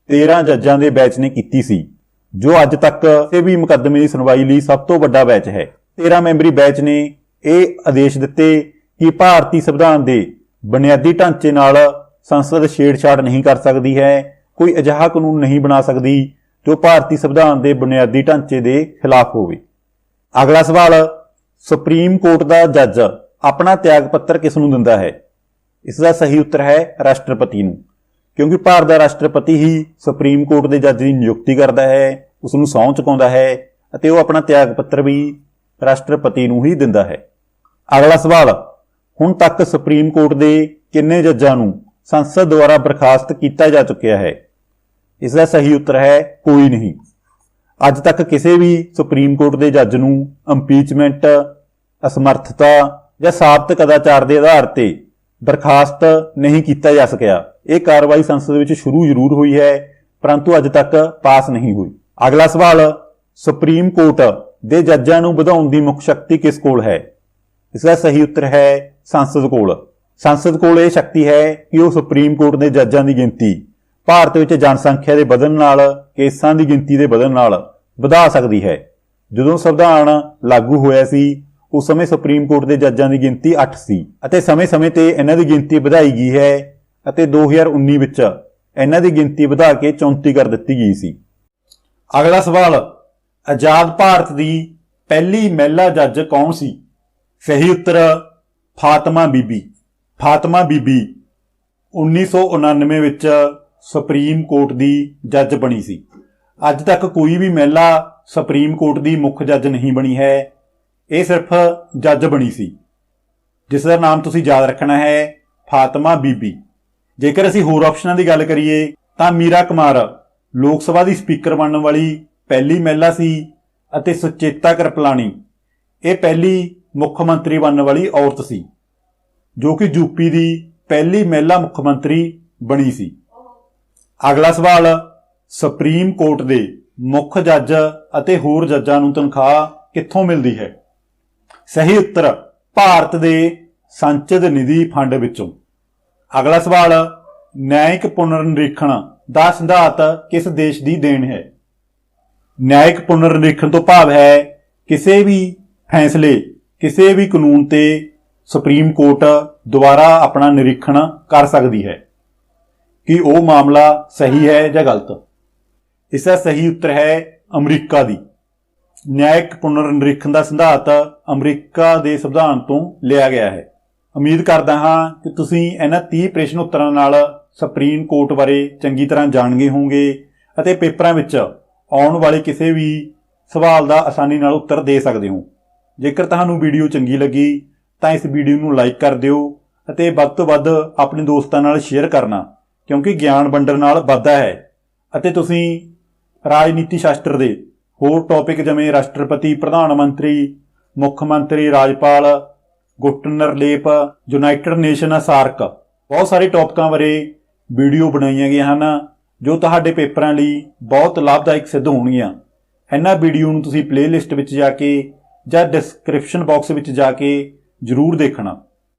S1: 13 ਜੱਜਾਂ ਦੇ ਬੈਂਚ ਨੇ ਕੀਤੀ ਸੀ, ਜੋ ਅੱਜ ਤੱਕ ਕਿਸੇ ਵੀ ਮੁਕੱਦਮੇ ਦੀ ਸੁਣਵਾਈ ਲਈ ਸਭ ਤੋਂ ਵੱਡਾ ਬੈਂਚ ਹੈ। 13 ਮੈਂਬਰੀ ਬੈਂਚ ਨੇ ਇਹ ਆਦੇਸ਼ ਦਿੱਤੇ ਕਿ ਭਾਰਤੀ ਸੰਵਿਧਾਨ ਦੇ ਬੁਨਿਆਦੀ ਢਾਂਚੇ ਨਾਲ ਸੰਸਦ ਛੇੜਛਾੜ ਨਹੀਂ ਕਰ ਸਕਦੀ ਹੈ। ਕੋਈ ਅਜਿਹਾ ਕਾਨੂੰਨ ਨਹੀਂ ਬਣਾ ਸਕਦੀ ਜੋ ਭਾਰਤੀ ਸੰਵਿਧਾਨ ਦੇ ਬੁਨਿਆਦੀ ਢਾਂਚੇ ਦੇ ਖਿਲਾਫ ਹੋਵੇ। ਅਗਲਾ ਸਵਾਲ, ਸੁਪਰੀਮ ਕੋਰਟ ਦਾ ਜੱਜ ਆਪਣਾ ਤਿਆਗ ਪੱਤਰ ਕਿਸ ਨੂੰ ਦਿੰਦਾ ਹੈ? ਇਸ ਦਾ ਸਹੀ ਉੱਤਰ ਹੈ ਰਾਸ਼ਟਰਪਤੀ ਨੂੰ, ਕਿਉਂਕਿ ਭਾਰਤ ਦਾ ਰਾਸ਼ਟਰਪਤੀ ਹੀ ਸੁਪਰੀਮ ਕੋਰਟ ਦੇ ਜੱਜ ਦੀ ਨਿਯੁਕਤੀ ਕਰਦਾ ਹੈ, ਉਸ ਨੂੰ ਸਹੁੰ ਚੁਕਾਉਂਦਾ ਹੈ ਅਤੇ ਉਹ ਆਪਣਾ ਤਿਆਗ ਪੱਤਰ ਵੀ ਰਾਸ਼ਟਰਪਤੀ ਨੂੰ ਹੀ ਦਿੰਦਾ ਹੈ। ਅਗਲਾ ਸਵਾਲ, ਹੁਣ ਤੱਕ ਸੁਪਰੀਮ ਕੋਰਟ ਦੇ ਕਿੰਨੇ ਜੱਜਾਂ ਨੂੰ ਸੰਸਦ ਦੁਆਰਾ ਬਰਖਾਸਤ ਕੀਤਾ ਜਾ ਚੁੱਕਿਆ ਹੈ? ਇਸ ਦਾ ਸਹੀ ਉੱਤਰ ਹੈ ਕੋਈ ਨਹੀਂ। ਅੱਜ ਤੱਕ ਕਿਸੇ ਵੀ ਸੁਪਰੀਮ ਕੋਰਟ ਦੇ ਜੱਜ ਨੂੰ ਇੰਪੀਚਮੈਂਟ, ਅਸਮਰਥਤਾ ਜਾਂ ਸਾਬਤ ਕਦਾਚਾਰ ਦੇ ਆਧਾਰ ਤੇ ਬਰਖਾਸਤ ਨਹੀਂ ਕੀਤਾ ਜਾ ਸਕਿਆ। ਇਹ ਕਾਰਵਾਈ ਸੰਸਦ ਵਿੱਚ ਸ਼ੁਰੂ ਜ਼ਰੂਰ ਹੋਈ ਹੈ, ਪਰੰਤੂ ਅੱਜ ਤੱਕ ਪਾਸ ਨਹੀਂ ਹੋਈ। ਅਗਲਾ ਸਵਾਲ, ਸੁਪਰੀਮ ਕੋਰਟ ਦੇ ਜੱਜਾਂ ਨੂੰ ਵਧਾਉਣ ਦੀ ਮੁੱਖ ਸ਼ਕਤੀ ਕਿਸ ਕੋਲ ਹੈ? ਇਸ ਦਾ ਸਹੀ ਉੱਤਰ ਹੈ ਸੰਸਦ ਕੋਲ। ਸੰਸਦ ਕੋਲ ਇਹ ਸ਼ਕਤੀ ਹੈ ਕਿ ਉਹ ਸੁਪਰੀਮ ਕੋਰਟ ਦੇ ਜੱਜਾਂ ਦੀ ਗਿਣਤੀ ਭਾਰਤ ਵਿੱਚ ਜਨਸੰਖਿਆ ਦੇ ਵਧਣ ਨਾਲ, ਕੇਸਾਂ ਦੀ ਗਿਣਤੀ ਦੇ ਵਧਣ ਨਾਲ ਵਧਾ ਸਕਦੀ ਹੈ। ਜਦੋਂ ਸੰਵਿਧਾਨ ਲਾਗੂ ਹੋਇਆ ਸੀ ਉਸ ਸਮੇਂ ਸੁਪਰੀਮ ਕੋਰਟ ਦੇ ਜੱਜਾਂ ਦੀ ਗਿਣਤੀ 8 ਸੀ ਅਤੇ ਸਮੇਂ-ਸਮੇਂ ਤੇ ਇਹਨਾਂ ਦੀ ਗਿਣਤੀ ਵਧਾਈ ਗਈ ਹੈ ਅਤੇ 2019 ਵਿੱਚ ਇਹਨਾਂ ਦੀ ਗਿਣਤੀ ਵਧਾ ਕੇ 34 ਕਰ ਦਿੱਤੀ ਗਈ ਸੀ। ਅਗਲਾ ਸਵਾਲ, ਆਜ਼ਾਦ ਭਾਰਤ ਦੀ ਪਹਿਲੀ ਮਹਿਲਾ ਜੱਜ ਕੌਣ ਸੀ? ਸਹੀ ਉੱਤਰ ਫਾਤਿਮਾ ਬੀਬੀ। ਫਾਤਿਮਾ ਬੀਬੀ 1999 ਵਿੱਚ ਸੁਪਰੀਮ ਕੋਰਟ ਦੀ ਜੱਜ ਬਣੀ ਸੀ। ਅੱਜ ਤੱਕ ਕੋਈ ਵੀ ਮਹਿਲਾ ਸੁਪਰੀਮ ਕੋਰਟ ਦੀ ਮੁੱਖ ਜੱਜ ਨਹੀਂ ਬਣੀ ਹੈ, ਇਹ ਸਿਰਫ ਜੱਜ ਬਣੀ ਸੀ, ਜਿਸ ਦਾ ਨਾਮ ਤੁਸੀਂ ਯਾਦ ਰੱਖਣਾ ਹੈ ਫਾਤਿਮਾ ਬੀਬੀ। ਜੇਕਰ ਅਸੀਂ ਹੋਰ ਆਪਸ਼ਨਾਂ ਦੀ ਗੱਲ ਕਰੀਏ ਤਾਂ ਮੀਰਾ ਕੁਮਾਰ ਲੋਕ ਸਭਾ ਦੀ ਸਪੀਕਰ ਬਣਨ ਵਾਲੀ ਪਹਿਲੀ ਮਹਿਲਾ ਸੀ ਅਤੇ ਸੁਚੇਤਾ ਕਿਰਪਲਾਨੀ ਇਹ ਪਹਿਲੀ ਮੁੱਖ ਮੰਤਰੀ ਬਣਨ ਵਾਲੀ ਔਰਤ ਸੀ, ਜੋ ਕਿ ਯੂਪੀ ਦੀ ਪਹਿਲੀ ਮਹਿਲਾ ਮੁੱਖ ਮੰਤਰੀ ਬਣੀ ਸੀ। ਅਗਲਾ ਸਵਾਲ, ਸੁਪਰੀਮ ਕੋਰਟ ਦੇ ਮੁੱਖ ਜੱਜ ਅਤੇ ਹੋਰ ਜੱਜਾਂ ਨੂੰ ਤਨਖਾਹ ਕਿੱਥੋਂ ਮਿਲਦੀ ਹੈ? ਸਹੀ ਉੱਤਰ ਭਾਰਤ ਦੇ ਸੰਚਦ ਨਿਧੀ ਫੰਡ ਵਿੱਚੋਂ। ਅਗਲਾ ਸਵਾਲ, ਨਿਆਇਕ ਪੁਨਰ ਨਿਰੀਖਣ ਦਾ ਸਿਧਾਂਤ ਕਿਸ ਦੇਸ਼ ਦੀ ਦੇਣ ਹੈ? ਨਿਆਇਕ ਪੁਨਰ ਨਿਰੀਖਣ ਤੋਂ ਭਾਵ ਹੈ ਕਿਸੇ ਵੀ ਫੈਸਲੇ, ਕਿਸੇ ਵੀ ਕਾਨੂੰਨ ਤੇ ਸੁਪਰੀਮ ਕੋਰਟ ਦੁਬਾਰਾ ਆਪਣਾ ਨਿਰੀਖਣ ਕਰ ਸਕਦੀ ਹੈ ਕਿ ਉਹ ਮਾਮਲਾ ਸਹੀ ਹੈ ਜਾਂ ਗਲਤ। ਇਸ ਦਾ ਸਹੀ ਉੱਤਰ ਹੈ ਅਮਰੀਕਾ ਦੀ। ਨਿਆਇਕ ਪੁਨਰ ਨਿਰੀਖਣ ਦਾ ਸਿਧਾਂਤ ਅਮਰੀਕਾ ਦੇ ਸੰਵਿਧਾਨ ਤੋਂ ਲਿਆ ਗਿਆ ਹੈ। ਉਮੀਦ ਕਰਦਾ ਹਾਂ ਕਿ ਤੁਸੀਂ ਇਹਨਾਂ 30 ਪ੍ਰਸ਼ਨ ਉੱਤਰਾਂ ਨਾਲ ਸੁਪਰੀਮ ਕੋਰਟ ਬਾਰੇ ਚੰਗੀ ਤਰ੍ਹਾਂ ਜਾਣ ਗਏ ਹੋਵੋਗੇ ਅਤੇ ਪੇਪਰਾਂ ਵਿੱਚ ਆਉਣ ਵਾਲੇ ਕਿਸੇ ਵੀ ਸਵਾਲ ਦਾ ਆਸਾਨੀ ਨਾਲ ਉੱਤਰ ਦੇ ਸਕਦੇ ਹੋ। ਜੇਕਰ ਤੁਹਾਨੂੰ ਵੀਡੀਓ ਚੰਗੀ ਲੱਗੀ ਤਾਂ ਇਸ ਵੀਡੀਓ ਨੂੰ ਲਾਈਕ ਕਰ ਦਿਓ ਅਤੇ ਵੱਧ ਤੋਂ ਵੱਧ ਆਪਣੇ ਦੋਸਤਾਂ ਨਾਲ ਸ਼ੇਅਰ ਕਰਨਾ, ਕਿਉਂਕਿ ਗਿਆਨ ਵੰਡਣ ਨਾਲ ਵੱਧਦਾ ਹੈ ਅਤੇ ਤੁਸੀਂ ਰਾਜਨੀਤੀ ਸ਼ਾਸਤਰ ਦੇ ਹੋਰ ਟੌਪਿਕ ਜਿਵੇਂ ਰਾਸ਼ਟਰਪਤੀ, ਪ੍ਰਧਾਨ ਮੰਤਰੀ, ਮੁੱਖ ਮੰਤਰੀ, ਰਾਜਪਾਲ, ਗੁੱਟ ਨਿਰਲੇਪ, ਯੂਨਾਈਟਿਡ ਨੇਸ਼ਨ, ਸਾਰਕ, ਬਹੁਤ ਸਾਰੇ ਟੌਪਿਕਾਂ ਬਾਰੇ ਵੀਡੀਓ ਬਣਾਈਆਂ ਗਈਆਂ ਹਨ ਜੋ ਤੁਹਾਡੇ ਪੇਪਰਾਂ ਲਈ ਬਹੁਤ ਲਾਭਦਾਇਕ ਸਿੱਧ ਹੋਣਗੀਆਂ। ਇਹਨਾਂ ਵੀਡੀਓ ਨੂੰ ਤੁਸੀਂ ਪਲੇਲਿਸਟ ਵਿੱਚ ਜਾ ਕੇ ਜਾਂ ਡਿਸਕ੍ਰਿਪਸ਼ਨ ਬਾਕਸ ਵਿੱਚ ਜਾ ਕੇ ਜ਼ਰੂਰ ਦੇਖਣਾ।